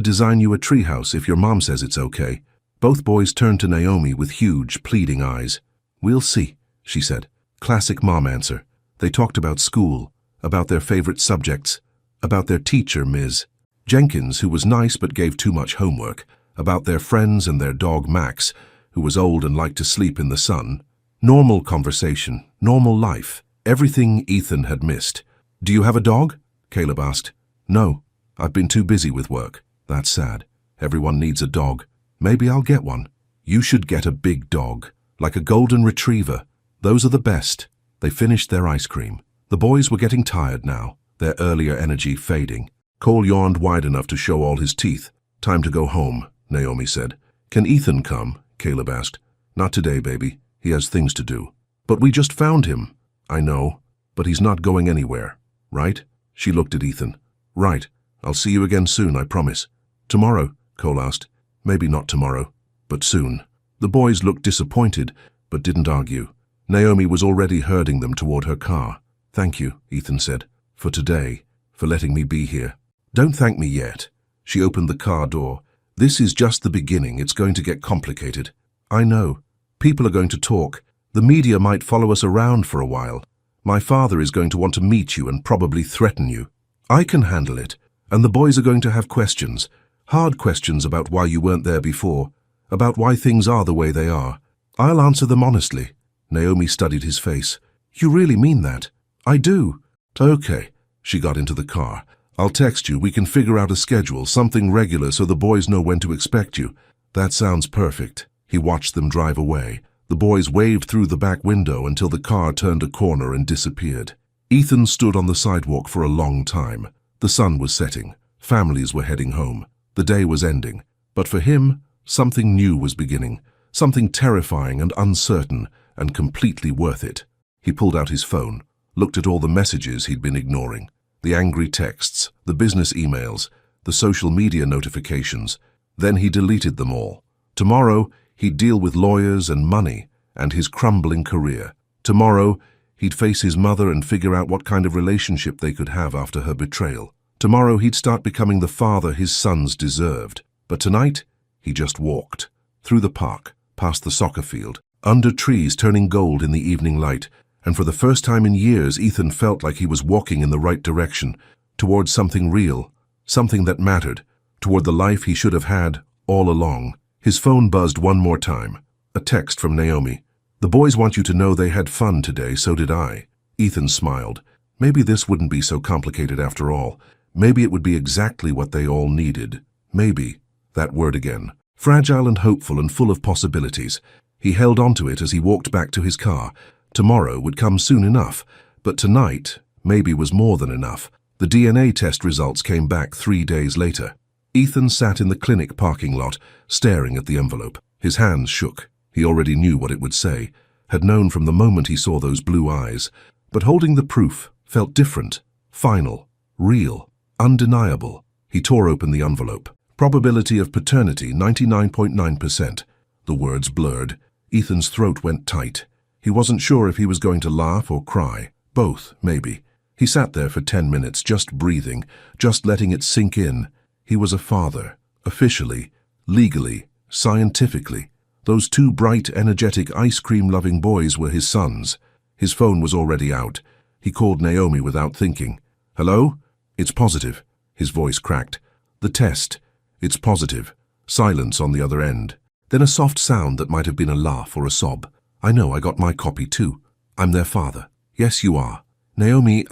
design you a treehouse if your mom says it's okay. Both boys turned to Naomi with huge, pleading eyes. We'll see, she said. Classic mom answer. They talked about school, about their favorite subjects, about their teacher, Ms. Jenkins, who was nice but gave too much homework, about their friends and their dog Max, who was old and liked to sleep in the sun. Normal conversation, normal life, everything Ethan had missed. Do you have a dog? Caleb asked. No, I've been too busy with work. That's sad. Everyone needs a dog. Maybe I'll get one. You should get a big dog, like a golden retriever. Those are the best. They finished their ice cream. The boys were getting tired now, their earlier energy fading. Cole yawned wide enough to show all his teeth. Time to go home, Naomi said. Can Ethan come? Caleb asked. Not today, baby. He has things to do. But we just found him. I know, but he's not going anywhere, right? She looked at Ethan. Right. I'll see you again soon, I promise. Tomorrow? Cole asked. Maybe not tomorrow, but soon. The boys looked disappointed, but didn't argue. Naomi was already herding them toward her car. Thank you, Ethan said, for today, for letting me be here. Don't thank me yet. She opened the car door. This is just the beginning. It's going to get complicated. I know. People are going to talk. The media might follow us around for a while. My father is going to want to meet you and probably threaten you. I can handle it. And the boys are going to have questions. Hard questions about why you weren't there before, about why things are the way they are. I'll answer them honestly. Naomi studied his face. You really mean that? I do. Okay. She got into the car. I'll text you. We can figure out a schedule, something regular so the boys know when to expect you. That sounds perfect. He watched them drive away. The boys waved through the back window until the car turned a corner and disappeared. Ethan stood on the sidewalk for a long time. The sun was setting. Families were heading home. The day was ending. But for him, something new was beginning. Something terrifying and uncertain and completely worth it. He pulled out his phone, looked at all the messages he'd been ignoring. The angry texts, the business emails, the social media notifications. Then he deleted them all. Tomorrow, he'd deal with lawyers and money and his crumbling career. Tomorrow, he'd face his mother and figure out what kind of relationship they could have after her betrayal. Tomorrow, he'd start becoming the father his sons deserved. But tonight, he just walked. Through the park, past the soccer field, under trees turning gold in the evening light, and for the first time in years, Ethan felt like he was walking in the right direction, towards something real, something that mattered, toward the life he should have had all along. His phone buzzed one more time. A text from Naomi. The boys want you to know they had fun today, so did I. Ethan smiled. Maybe this wouldn't be so complicated after all. Maybe it would be exactly what they all needed. Maybe. That word again. Fragile and hopeful and full of possibilities. He held onto it as he walked back to his car. Tomorrow would come soon enough, but tonight maybe was more than enough. The DNA test results came back 3 days later. Ethan sat in the clinic parking lot, staring at the envelope. His hands shook. He already knew what it would say, had known from the moment he saw those blue eyes. But holding the proof felt different, final, real, undeniable. He tore open the envelope. Probability of paternity, 99.9%. The words blurred. Ethan's throat went tight. He wasn't sure if he was going to laugh or cry. Both, maybe. He sat there for 10 minutes, just breathing, just letting it sink in. He was a father, officially, legally, scientifically. Those two bright, energetic, ice-cream-loving boys were his sons. His phone was already out. He called Naomi without thinking. Hello? It's positive. His voice cracked. The test. It's positive. Silence on the other end. Then a soft sound that might have been a laugh or a sob. I know, I got my copy too. I'm their father. Yes, you are. Naomi,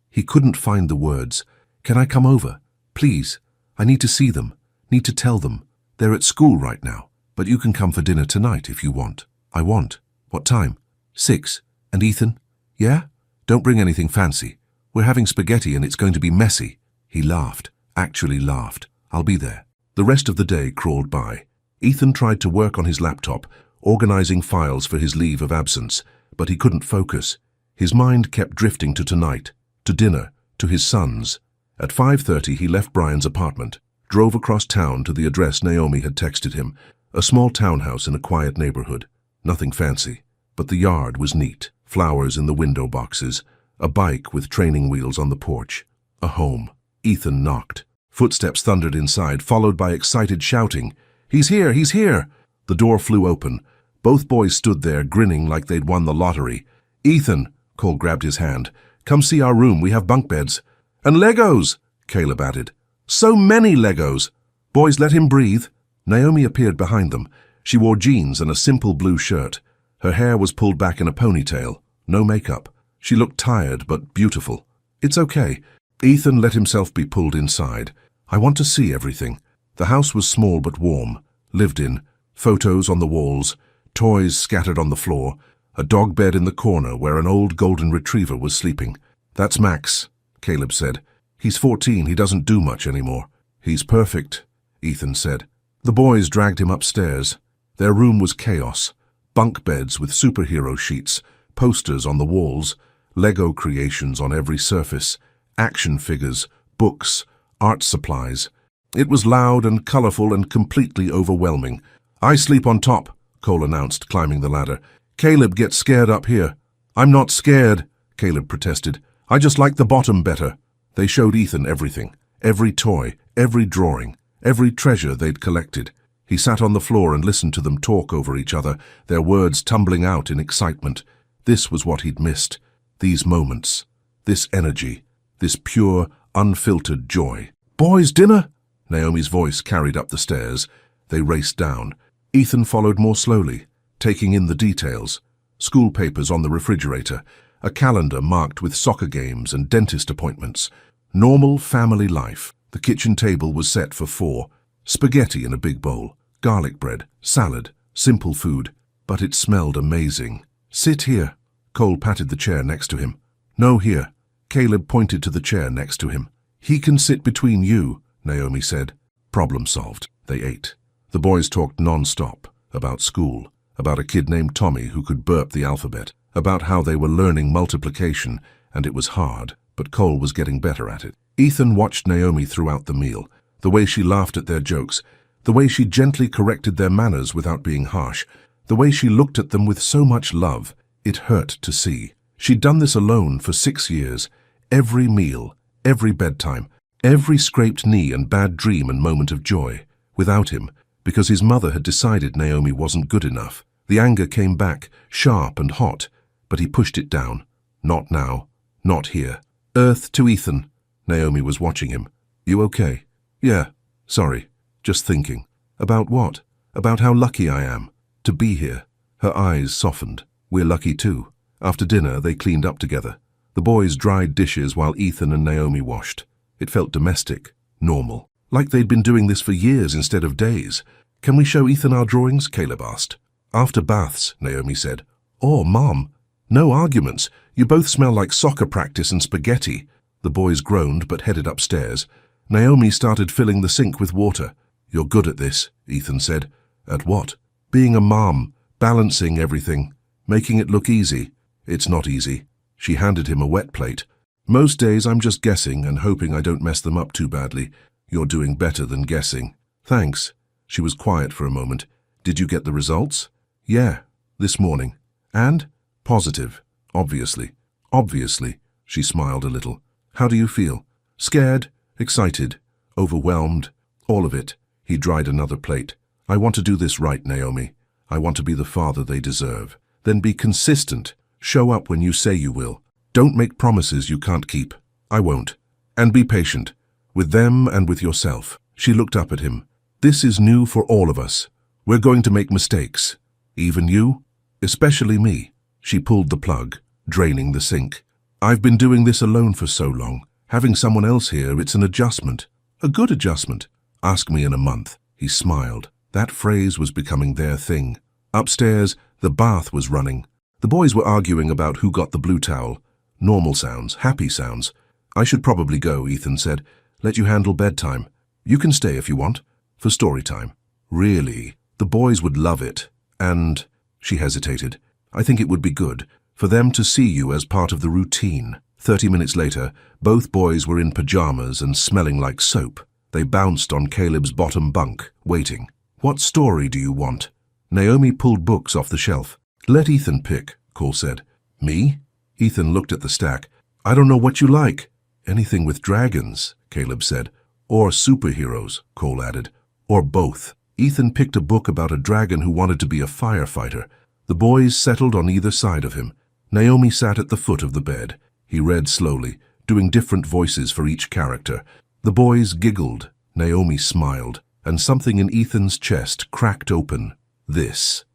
He couldn't find the words. Can I come over? Please. I need to see them. Need to tell them. They're at school right now. But you can come for dinner tonight if you want. I want. What time? 6. And Ethan? Yeah? Don't bring anything fancy. We're having spaghetti and it's going to be messy. He laughed. Actually laughed. I'll be there. The rest of the day crawled by. Ethan tried to work on his laptop, organizing files for his leave of absence, but he couldn't focus. His mind kept drifting to tonight, to dinner, to his sons. At 5:30 he left Brian's apartment, drove across town to the address Naomi had texted him, a small townhouse in a quiet neighborhood. Nothing fancy, but the yard was neat, flowers in the window boxes, a bike with training wheels on the porch. A home. Ethan knocked. Footsteps thundered inside, followed by excited shouting. "He's here! He's here!" The door flew open. Both boys stood there, grinning like they'd won the lottery. "Ethan," Cole grabbed his hand, "come see our room. We have bunk beds." "And Legos," Caleb added. "So many Legos." "Boys, let him breathe." Naomi appeared behind them. She wore jeans and a simple blue shirt. Her hair was pulled back in a ponytail. No makeup. She looked tired but beautiful. "It's okay." Ethan let himself be pulled inside. "I want to see everything." The house was small but warm, lived in, photos on the walls, toys scattered on the floor, a dog bed in the corner where an old golden retriever was sleeping. "That's Max," Caleb said. "He's 14, he doesn't do much anymore." "He's perfect," Ethan said. The boys dragged him upstairs. Their room was chaos. Bunk beds with superhero sheets, posters on the walls, Lego creations on every surface, action figures, books, art supplies. It was loud and colorful and completely overwhelming. "I sleep on top," Cole announced, climbing the ladder. "Caleb gets scared up here." "I'm not scared," Caleb protested. "I just like the bottom better." They showed Ethan everything, every toy, every drawing, every treasure they'd collected. He sat on the floor and listened to them talk over each other, their words tumbling out in excitement. This was what he'd missed. These moments. This energy. This pure, unfiltered joy. "Boys, dinner?" Naomi's voice carried up the stairs. They raced down. Ethan followed more slowly, taking in the details. School papers on the refrigerator, a calendar marked with soccer games and dentist appointments. Normal family life. The kitchen table was set for 4. Spaghetti in a big bowl, garlic bread, salad, simple food. But it smelled amazing. "Sit here." Cole patted the chair next to him. "No, here." Caleb pointed to the chair next to him. "He can sit between you," Naomi said. Problem solved. They ate. The boys talked non-stop, about school, about a kid named Tommy who could burp the alphabet, about how they were learning multiplication, and it was hard, but Cole was getting better at it. Ethan watched Naomi throughout the meal, the way she laughed at their jokes, the way she gently corrected their manners without being harsh, the way she looked at them with so much love. It hurt to see. She'd done this alone for 6 years, every meal, every bedtime, every scraped knee and bad dream and moment of joy, without him, because his mother had decided Naomi wasn't good enough. The anger came back, sharp and hot, but he pushed it down. Not now, not here. "Earth to Ethan." Naomi was watching him. "You okay?" "Yeah, sorry, just thinking." "About what?" "About how lucky I am to be here." Her eyes softened. "We're lucky too." After dinner, they cleaned up together. The boys dried dishes while Ethan and Naomi washed. It felt domestic, normal, like they'd been doing this for years instead of days. "Can we show Ethan our drawings?" Caleb asked. "After baths," Naomi said. "Oh, Mom." "No arguments. You both smell like soccer practice and spaghetti." The boys groaned but headed upstairs. Naomi started filling the sink with water. "You're good at this," Ethan said. "At what?" "Being a mom, balancing everything, making it look easy." "It's not easy." She handed him a wet plate. "Most days I'm just guessing and hoping I don't mess them up too badly. You're doing better than guessing." "Thanks." She was quiet for a moment. "Did you get the results?" "Yeah, this morning." "And?" "Positive, obviously." "Obviously." She smiled a little. "How do you feel?" "Scared, excited, overwhelmed, all of it." He dried another plate. "I want to do this right, Naomi. I want to be the father they deserve. Then be consistent. Show up when you say you will. Don't make promises you can't keep." "I won't." "And be patient, with them and with yourself." She looked up at him. "This is new for all of us. We're going to make mistakes. Even you, especially me." She pulled the plug, draining the sink. "I've been doing this alone for so long. Having someone else here, it's an adjustment. A good adjustment. Ask me in a month." He smiled. That phrase was becoming their thing. Upstairs, the bath was running. The boys were arguing about who got the blue towel. Normal sounds, happy sounds. "I should probably go," Ethan said. "Let you handle bedtime. You can stay if you want, for story time." "Really? The boys would love it. And," she hesitated, "I think it would be good for them to see you as part of the routine." 30 minutes later, both boys were in pajamas and smelling like soap. They bounced on Caleb's bottom bunk, waiting. "What story do you want?" Naomi pulled books off the shelf. "Let Ethan pick," Cole said. "Me?" Ethan looked at the stack. "I don't know what you like." "Anything with dragons," Caleb said. Or superheroes, Cole added. Or both. Ethan picked a book about a dragon who wanted to be a firefighter. The boys settled on either side of him. Naomi sat at the foot of the bed. He read slowly, doing different voices for each character. The boys giggled. Naomi smiled, and something in Ethan's chest cracked open. This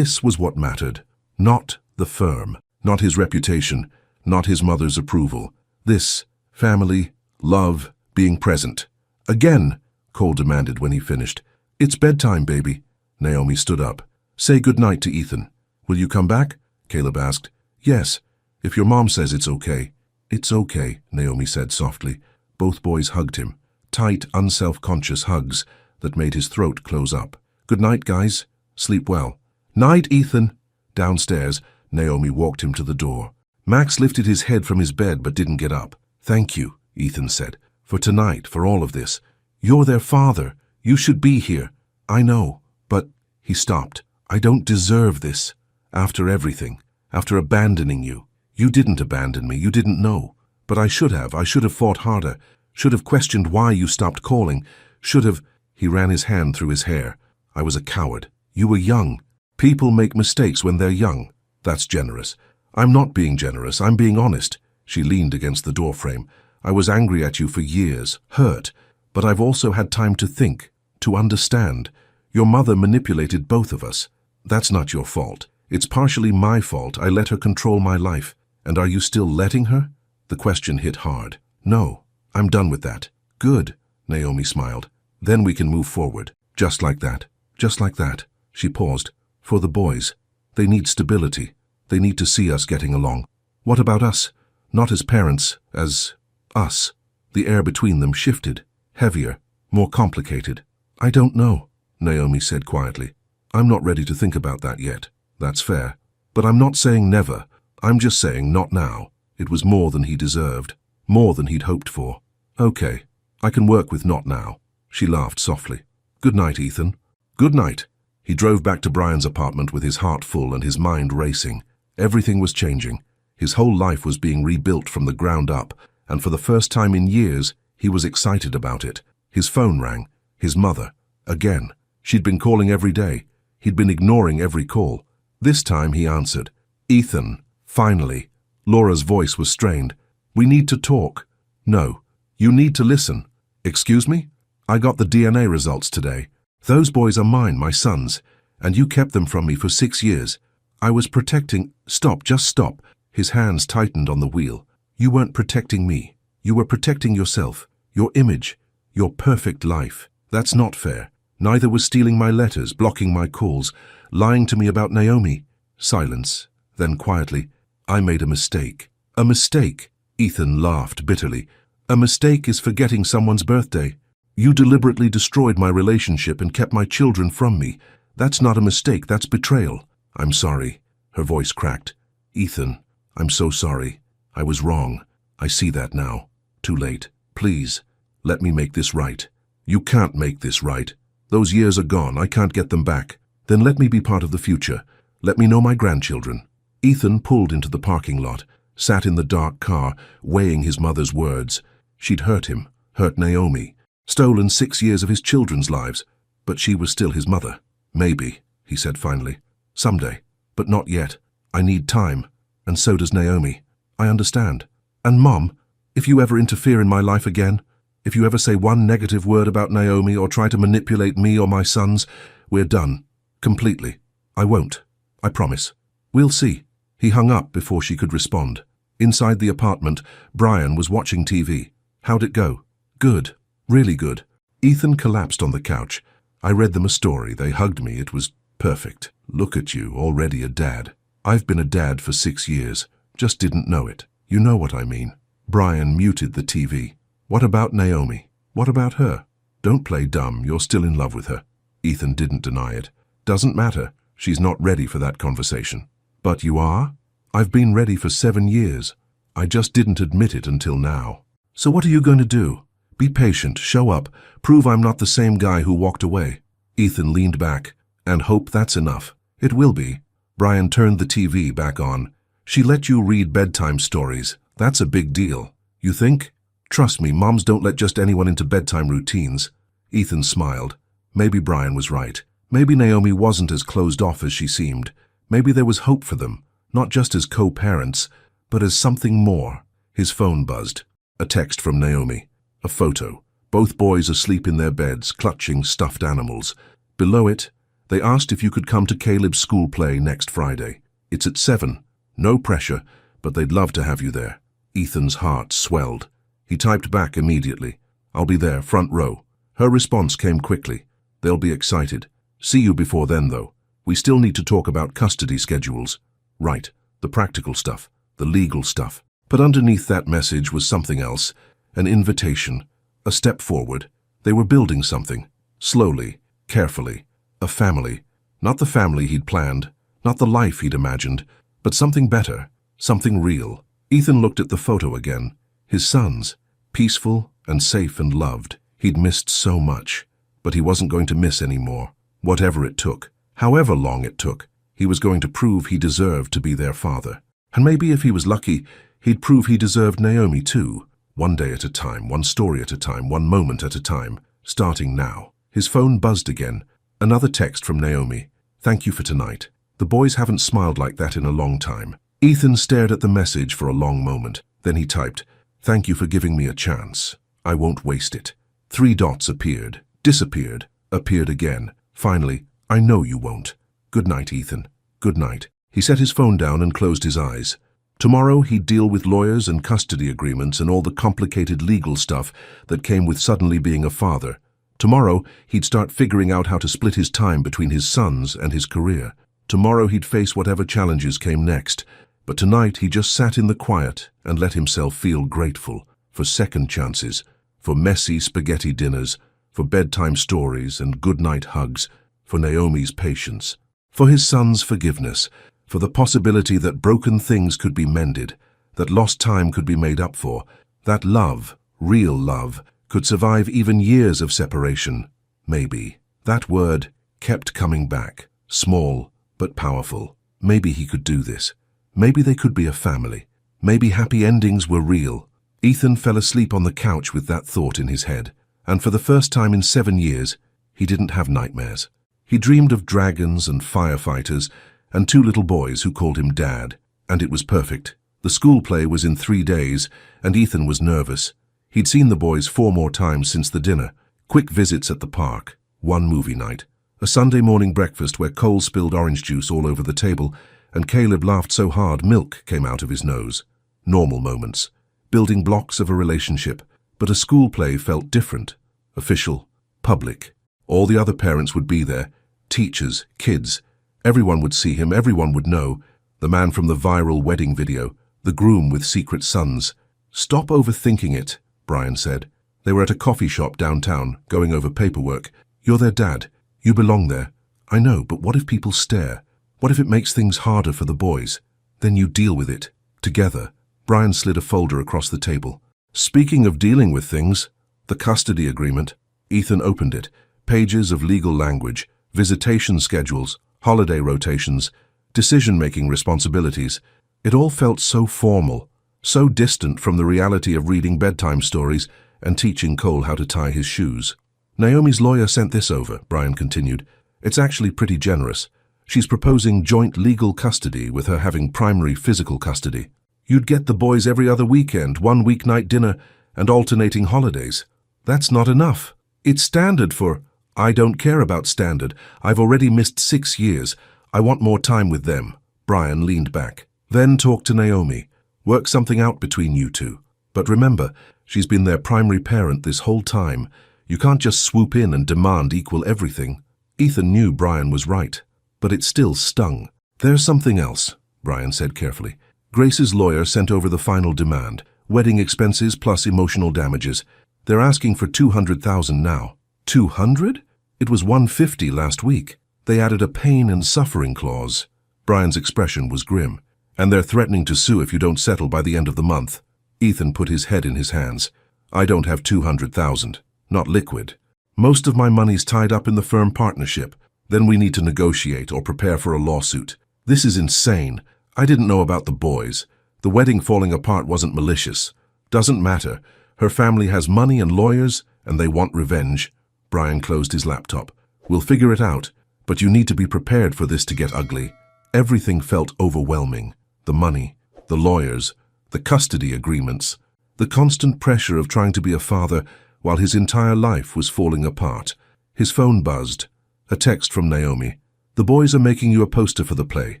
was what mattered. Not the firm, not his reputation, not his mother's approval. This, family, love, being present. Again, Cole demanded when he finished. It's bedtime, baby. Naomi stood up. Say goodnight to Ethan. Will you come back? Caleb asked. Yes, if your mom says it's okay. It's okay, Naomi said softly. Both boys hugged him. Tight, unself-conscious hugs that made his throat close up. Good night, guys. Sleep well. Night, Ethan. Downstairs, Naomi walked him to the door. Max lifted his head from his bed but didn't get up. Thank you, Ethan said, for tonight, for all of this. You're their father. You should be here. I know, but... He stopped. I don't deserve this. After everything, after abandoning you. You didn't abandon me, you didn't know. But I should have fought harder. Should have questioned why you stopped calling. Should have... He ran his hand through his hair. I was a coward. You were young. People make mistakes when they're young. That's generous. I'm not being generous, I'm being honest. She leaned against the doorframe. I was angry at you for years, hurt. But I've also had time to think, to understand. Your mother manipulated both of us. That's not your fault. It's partially my fault. I let her control my life. And are you still letting her? The question hit hard. No, I'm done with that. Good, Naomi smiled. Then we can move forward. Just like that. Just like that. She paused. For the boys. They need stability. They need to see us getting along. What about us? Not as parents, as us. The air between them shifted. Heavier. More complicated. I don't know, Naomi said quietly. I'm not ready to think about that yet. That's fair. But I'm not saying never. I'm just saying not now. It was more than he deserved. More than he'd hoped for. Okay. I can work with not now. She laughed softly. Good night, Ethan. Good night. He drove back to Brian's apartment with his heart full and his mind racing. Everything was changing. His whole life was being rebuilt from the ground up, and for the first time in years, he was excited about it. His phone rang. His mother. Again. She'd been calling every day. He'd been ignoring every call. This time he answered. Ethan. Finally. Laura's voice was strained. We need to talk. No. You need to listen. Excuse me? I got the DNA results today. Those boys are mine, my sons, and you kept them from me for 6 years. I was protecting... Stop, just stop. His hands tightened on the wheel. You weren't protecting me. You were protecting yourself, your image, your perfect life. That's not fair. Neither was stealing my letters, blocking my calls, lying to me about Naomi. Silence. Then quietly, I made a mistake. A mistake. Ethan laughed bitterly. A mistake is forgetting someone's birthday. You deliberately destroyed my relationship and kept my children from me. That's not a mistake, that's betrayal. I'm sorry. Her voice cracked. Ethan, I'm so sorry. I was wrong. I see that now. Too late. Please, let me make this right. You can't make this right. Those years are gone. I can't get them back. Then let me be part of the future. Let me know my grandchildren. Ethan pulled into the parking lot, sat in the dark car, weighing his mother's words. She'd hurt him, hurt Naomi, stolen 6 years of his children's lives, but she was still his mother. Maybe, he said finally. Someday, but not yet. I need time, and so does Naomi. I understand. And Mom, if you ever interfere in my life again, if you ever say one negative word about Naomi or try to manipulate me or my sons, we're done. Completely. I won't. I promise. We'll see. He hung up before she could respond. Inside the apartment, Brian was watching TV. How'd it go? Good. Really good. Ethan collapsed on the couch. I read them a story. They hugged me. It was perfect. Look at you, already a dad. I've been a dad for 6 years. Just didn't know it. You know what I mean. Brian muted the TV. What about Naomi? What about her? Don't play dumb. You're still in love with her. Ethan didn't deny it. Doesn't matter. She's not ready for that conversation. But you are? I've been ready for 7 years. I just didn't admit it until now. So what are you going to do? Be patient, show up, prove I'm not the same guy who walked away. Ethan leaned back. And hope that's enough. It will be. Brian turned the TV back on. She let you read bedtime stories. That's a big deal. You think? Trust me, moms don't let just anyone into bedtime routines. Ethan smiled. Maybe Brian was right. Maybe Naomi wasn't as closed off as she seemed. Maybe there was hope for them, not just as co-parents, but as something more. His phone buzzed. A text from Naomi. A photo. Both boys asleep in their beds, clutching stuffed animals. Below it, they asked if you could come to Caleb's school play next Friday. It's at 7. No pressure, but they'd love to have you there. Ethan's heart swelled. He typed back immediately. I'll be there, front row. Her response came quickly. They'll be excited. See you before then, though. We still need to talk about custody schedules. Right, the practical stuff, the legal stuff. But underneath that message was something else, an invitation, a step forward. They were building something, slowly, carefully, a family. Not the family he'd planned, not the life he'd imagined, but something better, something real. Ethan looked at the photo again. His sons, peaceful and safe and loved. He'd missed so much, but he wasn't going to miss any more. Whatever it took, however long it took, he was going to prove he deserved to be their father. And maybe if he was lucky, he'd prove he deserved Naomi too. One day at a time, one story at a time, one moment at a time, starting now. His phone buzzed again. Another text from Naomi. Thank you for tonight. The boys haven't smiled like that in a long time. Ethan stared at the message for a long moment. Then he typed, thank you for giving me a chance. I won't waste it. 3 dots appeared, disappeared, appeared again. Finally, I know you won't. Good night, Ethan. Good night. He set his phone down and closed his eyes. Tomorrow he'd deal with lawyers and custody agreements and all the complicated legal stuff that came with suddenly being a father. Tomorrow he'd start figuring out how to split his time between his sons and his career. Tomorrow he'd face whatever challenges came next. But tonight he just sat in the quiet and let himself feel grateful for second chances, for messy spaghetti dinners, for bedtime stories and goodnight hugs, for Naomi's patience, for his son's forgiveness, for the possibility that broken things could be mended, that lost time could be made up for, that love, real love, could survive even years of separation. Maybe. That word kept coming back, small but powerful. Maybe he could do this. Maybe they could be a family. Maybe happy endings were real. Ethan fell asleep on the couch with that thought in his head, and for the first time in 7 years, he didn't have nightmares. He dreamed of dragons and firefighters and 2 little boys who called him Dad, and it was perfect. The school play was in 3 days, and Ethan was nervous. He'd seen the boys 4 more times since the dinner, quick visits at the park, 1 movie night, a Sunday morning breakfast where Cole spilled orange juice all over the table, and Caleb laughed so hard milk came out of his nose. Normal moments, building blocks of a relationship, but a school play felt different, official, public. All the other parents would be there, teachers, kids. Everyone would see him, everyone would know. The man from the viral wedding video, the groom with secret sons. Stop overthinking it, Brian said. They were at a coffee shop downtown, going over paperwork. You're their dad. You belong there. I know, but what if people stare? What if it makes things harder for the boys? Then you deal with it, together. Brian slid a folder across the table. Speaking of dealing with things, the custody agreement. Ethan opened it. Pages of legal language, visitation schedules, holiday rotations, decision-making responsibilities. It all felt so formal, so distant from the reality of reading bedtime stories and teaching Cole how to tie his shoes. Naomi's lawyer sent this over, Brian continued. It's actually pretty generous. She's proposing joint legal custody with her having primary physical custody. You'd get the boys every other weekend, 1 weeknight dinner, and alternating holidays. That's not enough. It's standard for... I don't care about standard. I've already missed 6 years. I want more time with them. Brian leaned back. Then talk to Naomi. Work something out between you two. But remember, she's been their primary parent this whole time. You can't just swoop in and demand equal everything. Ethan knew Brian was right, but it still stung. There's something else, Brian said carefully. Grace's lawyer sent over the final demand, wedding expenses plus emotional damages. They're asking for $200,000 now. 200? It was 150 last week. They added a pain and suffering clause. Brian's expression was grim. And they're threatening to sue if you don't settle by the end of the month. Ethan put his head in his hands. I don't have 200,000. Not liquid. Most of my money's tied up in the firm partnership. Then we need to negotiate or prepare for a lawsuit. This is insane. I didn't know about the boys. The wedding falling apart wasn't malicious. Doesn't matter. Her family has money and lawyers, and they want revenge. Brian closed his laptop. We'll figure it out, but you need to be prepared for this to get ugly. Everything felt overwhelming. The money, the lawyers, the custody agreements, the constant pressure of trying to be a father while his entire life was falling apart. His phone buzzed. A text from Naomi. The boys are making you a poster for the play.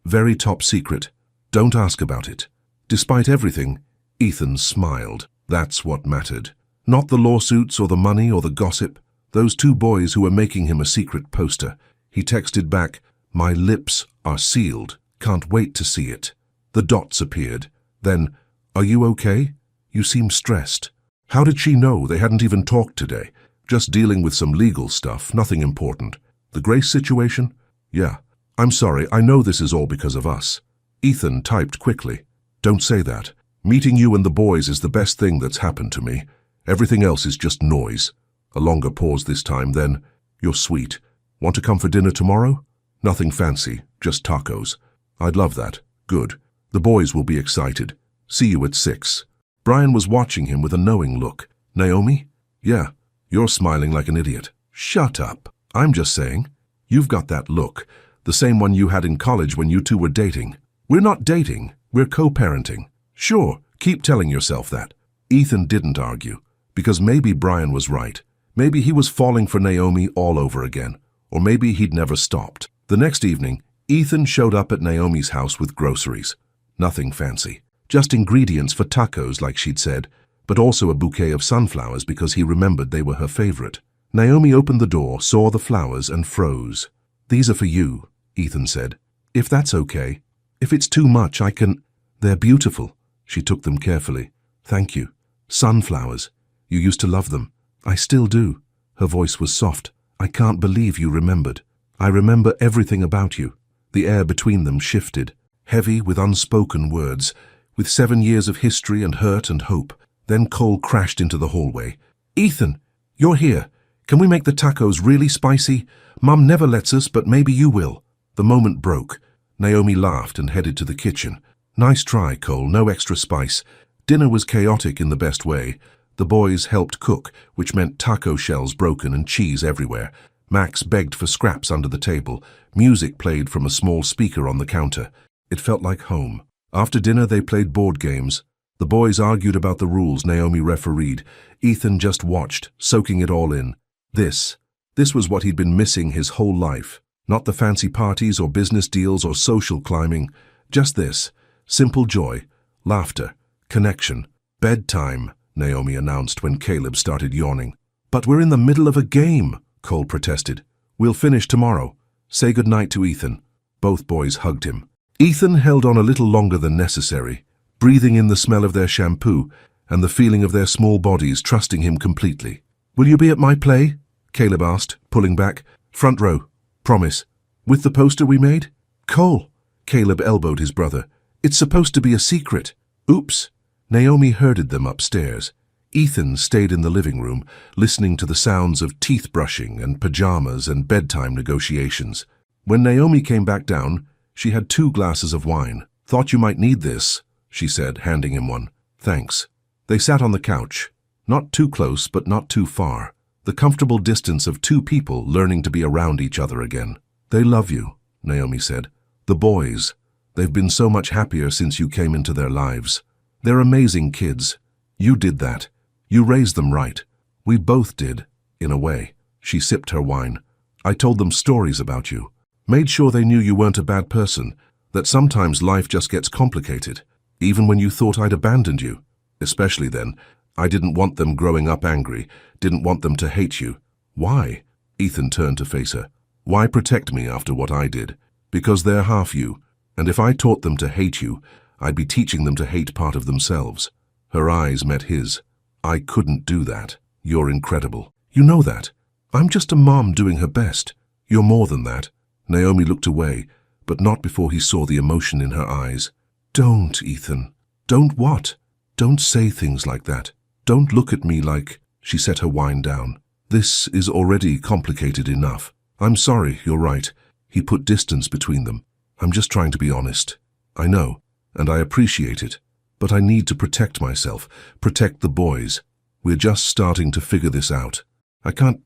Very top secret. Don't ask about it. Despite everything, Ethan smiled. That's what mattered. Not the lawsuits or the money or the gossip. Those two boys who were making him a secret poster. He texted back, "My lips are sealed. Can't wait to see it." The dots appeared. Then, "Are you okay? You seem stressed." How did she know? They hadn't even talked today. Just dealing with some legal stuff, nothing important. The Grace situation? Yeah. I'm sorry, I know this is all because of us. Ethan typed quickly. Don't say that. Meeting you and the boys is the best thing that's happened to me. Everything else is just noise. A longer pause this time, then, "You're sweet. Want to come for dinner tomorrow? Nothing fancy, just tacos." "I'd love that. Good. The boys will be excited. See you at 6. Brian was watching him with a knowing look. "Naomi?" "Yeah. You're smiling like an idiot." "Shut up. I'm just saying. You've got that look, the same one you had in college when you two were dating." "We're not dating. We're co-parenting." "Sure, keep telling yourself that." Ethan didn't argue, because maybe Brian was right. Maybe he was falling for Naomi all over again, or maybe he'd never stopped. The next evening, Ethan showed up at Naomi's house with groceries. Nothing fancy. Just ingredients for tacos, like she'd said, but also a bouquet of sunflowers because he remembered they were her favorite. Naomi opened the door, saw the flowers, and froze. "These are for you," Ethan said. "If that's okay. If it's too much, I can—" "They're beautiful." She took them carefully. "Thank you. Sunflowers. You used to love them." "I still do." Her voice was soft. "I can't believe you remembered." "I remember everything about you." The air between them shifted, heavy with unspoken words, with 7 years of history and hurt and hope. Then Cole crashed into the hallway. "Ethan, you're here. Can we make the tacos really spicy? Mum never lets us, but maybe you will." The moment broke. Naomi laughed and headed to the kitchen. "Nice try, Cole. No extra spice." Dinner was chaotic in the best way. The boys helped cook, which meant taco shells broken and cheese everywhere. Max begged for scraps under the table. Music played from a small speaker on the counter. It felt like home. After dinner, they played board games. The boys argued about the rules Naomi refereed. Ethan just watched, soaking it all in. This was what he'd been missing his whole life. Not the fancy parties or business deals or social climbing. Just this. Simple joy, laughter, connection. "Bedtime," Naomi announced when Caleb started yawning. "But we're in the middle of a game," Cole protested. "We'll finish tomorrow. Say goodnight to Ethan." Both boys hugged him. Ethan held on a little longer than necessary, breathing in the smell of their shampoo and the feeling of their small bodies, trusting him completely. "Will you be at my play?" Caleb asked, pulling back. "Front row. Promise. With the poster we made?" "Cole," Caleb elbowed his brother. "It's supposed to be a secret." "Oops." Naomi herded them upstairs. Ethan stayed in the living room, listening to the sounds of teeth brushing and pajamas and bedtime negotiations. When Naomi came back down, she had 2 glasses of wine. "Thought you might need this," she said, handing him one. "Thanks." They sat on the couch. Not too close, but not too far. The comfortable distance of 2 people learning to be around each other again. "They love you," Naomi said. "The boys. They've been so much happier since you came into their lives. They're amazing kids. You did that. You raised them right. We both did, in a way." She sipped her wine. "I told them stories about you. Made sure they knew you weren't a bad person, that sometimes life just gets complicated, even when you thought I'd abandoned you. Especially then. I didn't want them growing up angry, didn't want them to hate you." "Why?" Ethan turned to face her. "Why protect me after what I did? Because they're half you, and if I taught them to hate you, I'd be teaching them to hate part of themselves." Her eyes met his. "I couldn't do that. You're incredible. You know that. I'm just a mom doing her best. You're more than that." Naomi looked away, but not before he saw the emotion in her eyes. "Don't, Ethan. Don't what? Don't say things like that. Don't look at me like—" She set her wine down. "This is already complicated enough. I'm sorry, you're right." He put distance between them. "I'm just trying to be honest. I know, and I appreciate it. But I need to protect myself, protect the boys." We're just starting to figure this out. I can't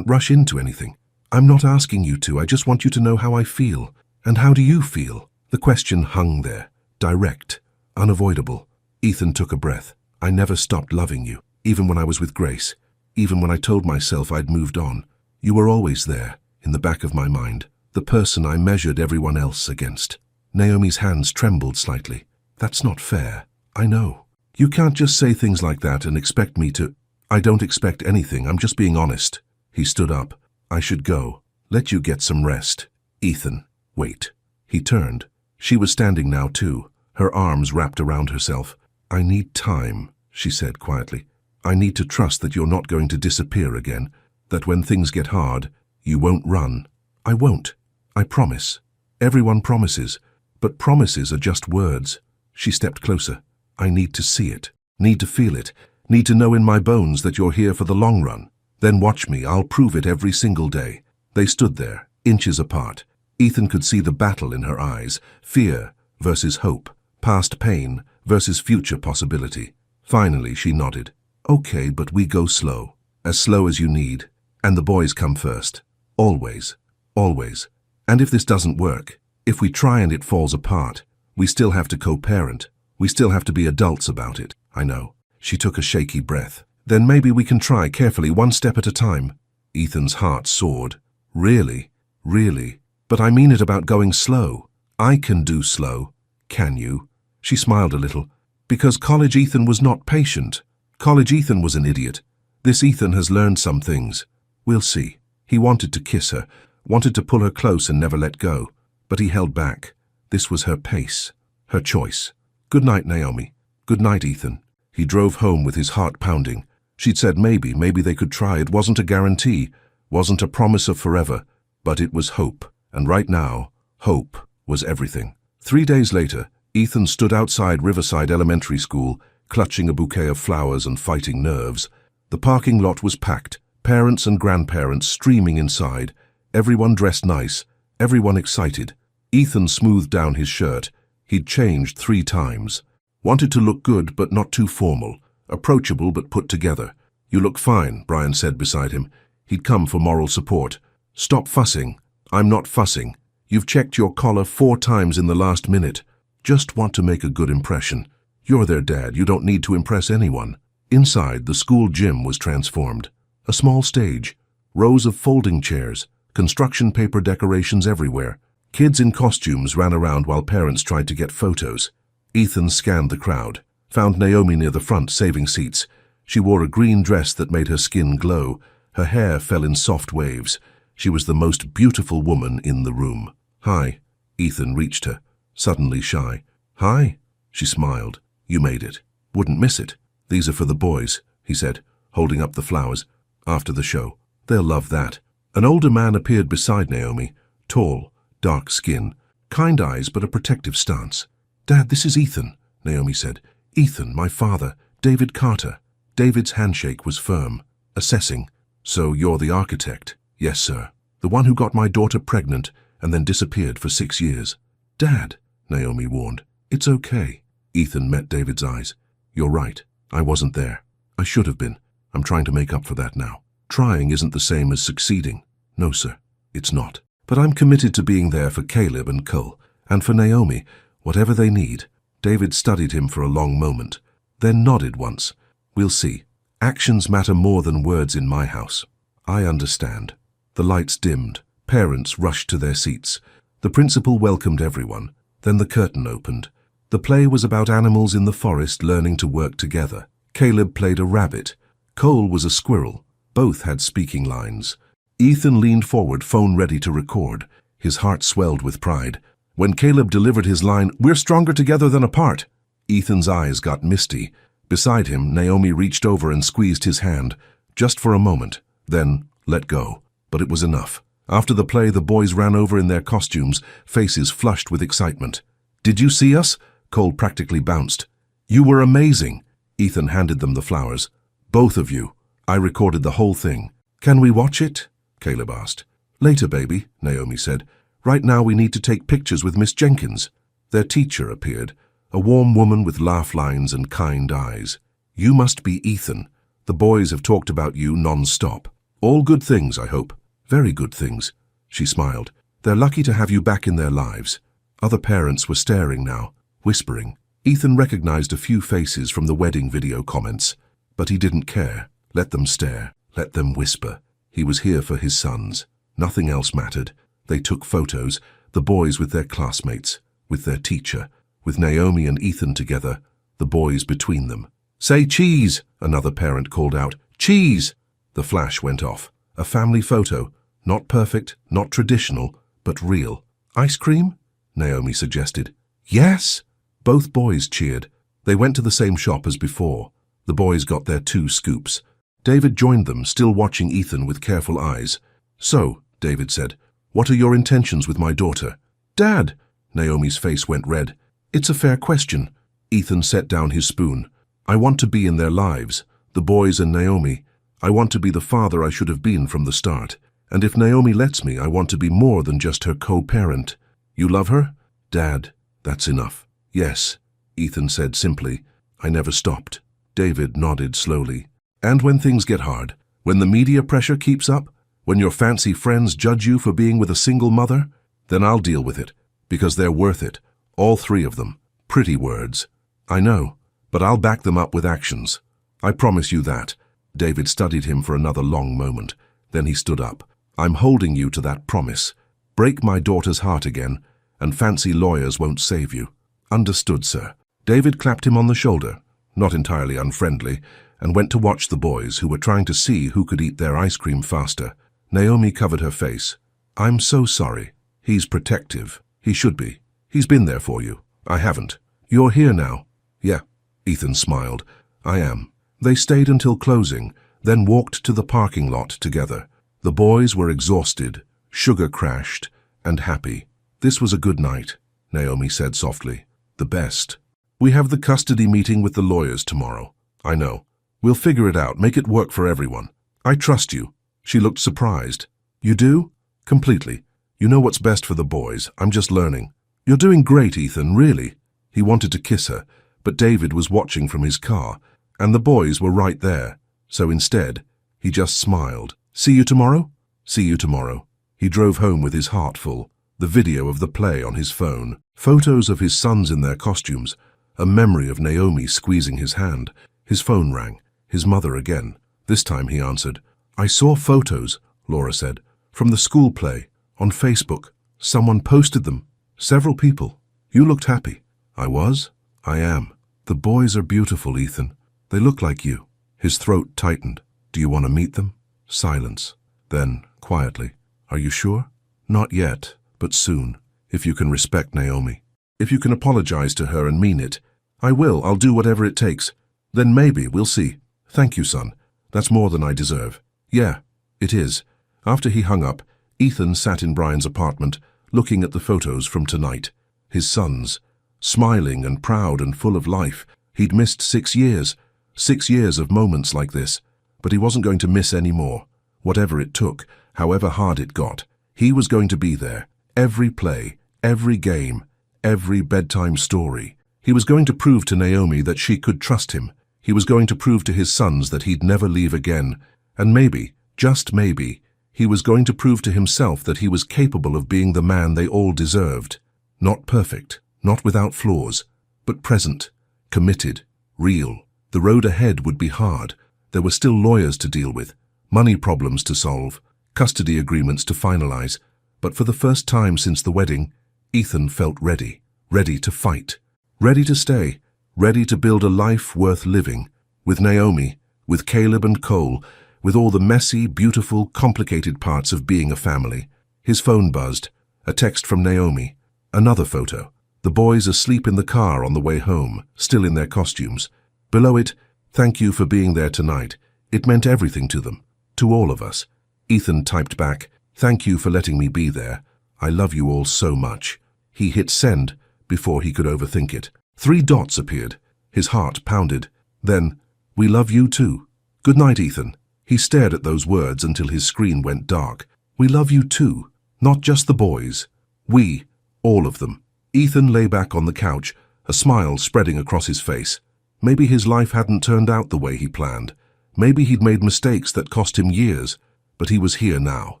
rush into anything. I'm not asking you to, I just want you to know how I feel. And how do you feel? The question hung there, direct, unavoidable. Ethan took a breath. I never stopped loving you, even when I was with Grace, even when I told myself I'd moved on. You were always there, in the back of my mind, the person I measured everyone else against. Naomi's hands trembled slightly. That's not fair. I know. You can't just say things like that and expect me to. I don't expect anything, I'm just being honest. He stood up. I should go. Let you get some rest. Ethan, wait. He turned. She was standing now too, her arms wrapped around herself. I need time, she said quietly. I need to trust that you're not going to disappear again, that when things get hard, you won't run. I won't. I promise. Everyone promises, but promises are just words. She stepped closer. I need to see it, need to feel it, need to know in my bones that you're here for the long run. Then watch me, I'll prove it every single day. They stood there, inches apart. Ethan could see the battle in her eyes, fear versus hope, past pain versus future possibility. Finally, she nodded. Okay, but we go slow as you need. And the boys come first. Always. Always. And if this doesn't work, if we try and it falls apart, we still have to co-parent. We still have to be adults about it. I know. She took a shaky breath. Then maybe we can try carefully, one step at a time. Ethan's heart soared. Really? Really? But I mean it about going slow. I can do slow. Can you? She smiled a little. Because college Ethan was not patient. College Ethan was an idiot. This Ethan has learned some things. We'll see. He wanted to kiss her, wanted to pull her close and never let go. But he held back. This was her pace, her choice. Good night, Naomi. Good night, Ethan. He drove home with his heart pounding. She'd said maybe they could try. It wasn't a guarantee, wasn't a promise of forever, but it was hope. And right now, hope was everything. 3 days later, Ethan stood outside Riverside Elementary School, clutching a bouquet of flowers and fighting nerves. The parking lot was packed, parents and grandparents streaming inside, everyone dressed nice, everyone excited. Ethan smoothed down his shirt. He'd changed 3 times. Wanted to look good but not too formal, approachable but put together. You look fine, Brian said beside him. He'd come for moral support. Stop fussing. I'm not fussing. You've checked your collar 4 times in the last minute. Just want to make a good impression. You're their dad, you don't need to impress anyone. Inside, the school gym was transformed. A small stage, rows of folding chairs, construction paper decorations everywhere. Kids in costumes ran around while parents tried to get photos. Ethan scanned the crowd, found Naomi near the front saving seats. She wore a green dress that made her skin glow. Her hair fell in soft waves. She was the most beautiful woman in the room. Hi. Ethan reached her, suddenly shy. Hi. She smiled. You made it. Wouldn't miss it. These are for the boys, he said, holding up the flowers. After the show. They'll love that. An older man appeared beside Naomi, tall, dark skin, kind eyes but a protective stance. Dad, this is Ethan, Naomi said. Ethan, my father, David Carter. David's handshake was firm, assessing. So you're the architect? Yes, sir. The one who got my daughter pregnant and then disappeared for 6 years. Dad, Naomi warned. It's okay. Ethan met David's eyes. You're right. I wasn't there. I should have been. I'm trying to make up for that now. Trying isn't the same as succeeding. No, sir, it's not. But I'm committed to being there for Caleb and Cole, and for Naomi, whatever they need. David studied him for a long moment, then nodded once. We'll see. Actions matter more than words in my house. I understand. The lights dimmed. Parents rushed to their seats. The principal welcomed everyone. Then the curtain opened. The play was about animals in the forest learning to work together. Caleb played a rabbit. Cole was a squirrel. Both had speaking lines. Ethan leaned forward, phone ready to record. His heart swelled with pride. When Caleb delivered his line, "We're stronger together than apart," Ethan's eyes got misty. Beside him, Naomi reached over and squeezed his hand, just for a moment, then let go. But it was enough. After the play, the boys ran over in their costumes, faces flushed with excitement. "Did you see us?" Cole practically bounced. "You were amazing." Ethan handed them the flowers. "Both of you. I recorded the whole thing." "Can we watch it?" Caleb asked. "Later, baby," Naomi said. "Right now we need to take pictures with Miss Jenkins." Their teacher appeared, a warm woman with laugh lines and kind eyes. "You must be Ethan." The boys have talked about you non-stop. All good things, I hope. Very good things. She smiled. They're lucky to have you back in their lives. Other parents were staring now, whispering. Ethan recognized a few faces from the wedding video comments, but he didn't care. Let them stare. Let them whisper. He was here for his sons. Nothing else mattered. They took photos, the boys with their classmates, with their teacher, with Naomi and Ethan together, the boys between them. "Say cheese!" another parent called out. "Cheese!" The flash went off. A family photo. Not perfect, not traditional, but real. "Ice cream?" Naomi suggested. "Yes!" Both boys cheered. They went to the same shop as before. The boys got their 2 scoops. David joined them, still watching Ethan with careful eyes. "So," David said, "what are your intentions with my daughter?" "Dad!" Naomi's face went red. "It's a fair question." Ethan set down his spoon. "I want to be in their lives, the boys and Naomi. I want to be the father I should have been from the start. And if Naomi lets me, I want to be more than just her co-parent." "You love her?" "Dad, that's enough." "Yes," Ethan said simply. "I never stopped." David nodded slowly. "And when things get hard, when the media pressure keeps up, when your fancy friends judge you for being with a single mother, then I'll deal with it, because they're worth it, all 3 of them." Pretty words. "I know, but I'll back them up with actions. I promise you that." David studied him for another long moment. Then he stood up. "I'm holding you to that promise. Break my daughter's heart again, and fancy lawyers won't save you." "Understood, sir." David clapped him on the shoulder, not entirely unfriendly, and went to watch the boys, who were trying to see who could eat their ice cream faster. Naomi covered her face. "I'm so sorry. He's protective. He should be. He's been there for you. I haven't. You're here now." "Yeah," Ethan smiled. "I am." They stayed until closing, then walked to the parking lot together. The boys were exhausted, sugar-crashed, and happy. "This was a good night," Naomi said softly. "The best. We have the custody meeting with the lawyers tomorrow." "I know. We'll figure it out, make it work for everyone. I trust you." She looked surprised. "You do?" "Completely. You know what's best for the boys. I'm just learning." "You're doing great, Ethan, really." He wanted to kiss her, but David was watching from his car, and the boys were right there. So instead, he just smiled. "See you tomorrow?" "See you tomorrow." He drove home with his heart full, the video of the play on his phone, photos of his sons in their costumes, a memory of Naomi squeezing his hand. His phone rang. His mother again. This time he answered. "I saw photos," Laura said, "from the school play, on Facebook. Someone posted them. Several people. You looked happy." "I was. I am. The boys are beautiful, Ethan. They look like you." His throat tightened. "Do you want to meet them?" Silence. Then, quietly, "Are you sure?" "Not yet, but soon. If you can respect Naomi. If you can apologize to her and mean it." "I will. I'll do whatever it takes." "Then maybe, we'll see." "Thank you, son. That's more than I deserve." "Yeah, it is." After he hung up, Ethan sat in Brian's apartment, looking at the photos from tonight. His sons, smiling and proud and full of life. He'd missed 6 years. 6 years of moments like this. But he wasn't going to miss any more. Whatever it took, however hard it got, he was going to be there. Every play, every game, every bedtime story. He was going to prove to Naomi that she could trust him. He was going to prove to his sons that he'd never leave again. And maybe, just maybe, he was going to prove to himself that he was capable of being the man they all deserved. Not perfect, not without flaws, but present, committed, real. The road ahead would be hard. There were still lawyers to deal with, money problems to solve, custody agreements to finalize. But for the first time since the wedding, Ethan felt ready, ready to fight, ready to stay, ready to build a life worth living, with Naomi, with Caleb and Cole, with all the messy, beautiful, complicated parts of being a family. His phone buzzed, a text from Naomi, another photo, the boys asleep in the car on the way home, still in their costumes. Below it, "Thank you for being there tonight. It meant everything to them, to all of us." Ethan typed back, "Thank you for letting me be there. I love you all so much." He hit send before he could overthink it. 3 dots appeared. His heart pounded. Then, "We love you too." "Good night, Ethan." He stared at those words until his screen went dark. "We love you too. Not just the boys. We, all of them." Ethan lay back on the couch, a smile spreading across his face. Maybe his life hadn't turned out the way he planned. Maybe he'd made mistakes that cost him years, but he was here now,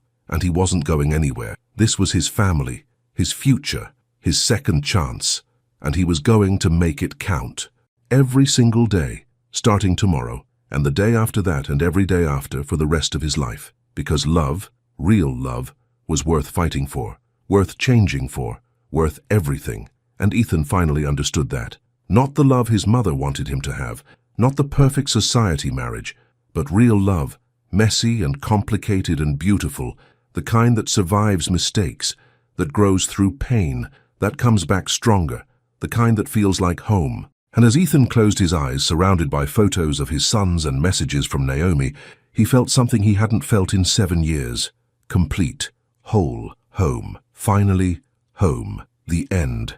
and he wasn't going anywhere. This was his family, his future, his second chance, and he was going to make it count. Every single day, starting tomorrow, and the day after that and every day after for the rest of his life. Because love, real love, was worth fighting for, worth changing for, worth everything. And Ethan finally understood that. Not the love his mother wanted him to have, not the perfect society marriage, but real love, messy and complicated and beautiful, the kind that survives mistakes, that grows through pain, that comes back stronger, the kind that feels like home. And as Ethan closed his eyes, surrounded by photos of his sons and messages from Naomi, he felt something he hadn't felt in 7 years. Complete, whole, home. Finally, home. The end.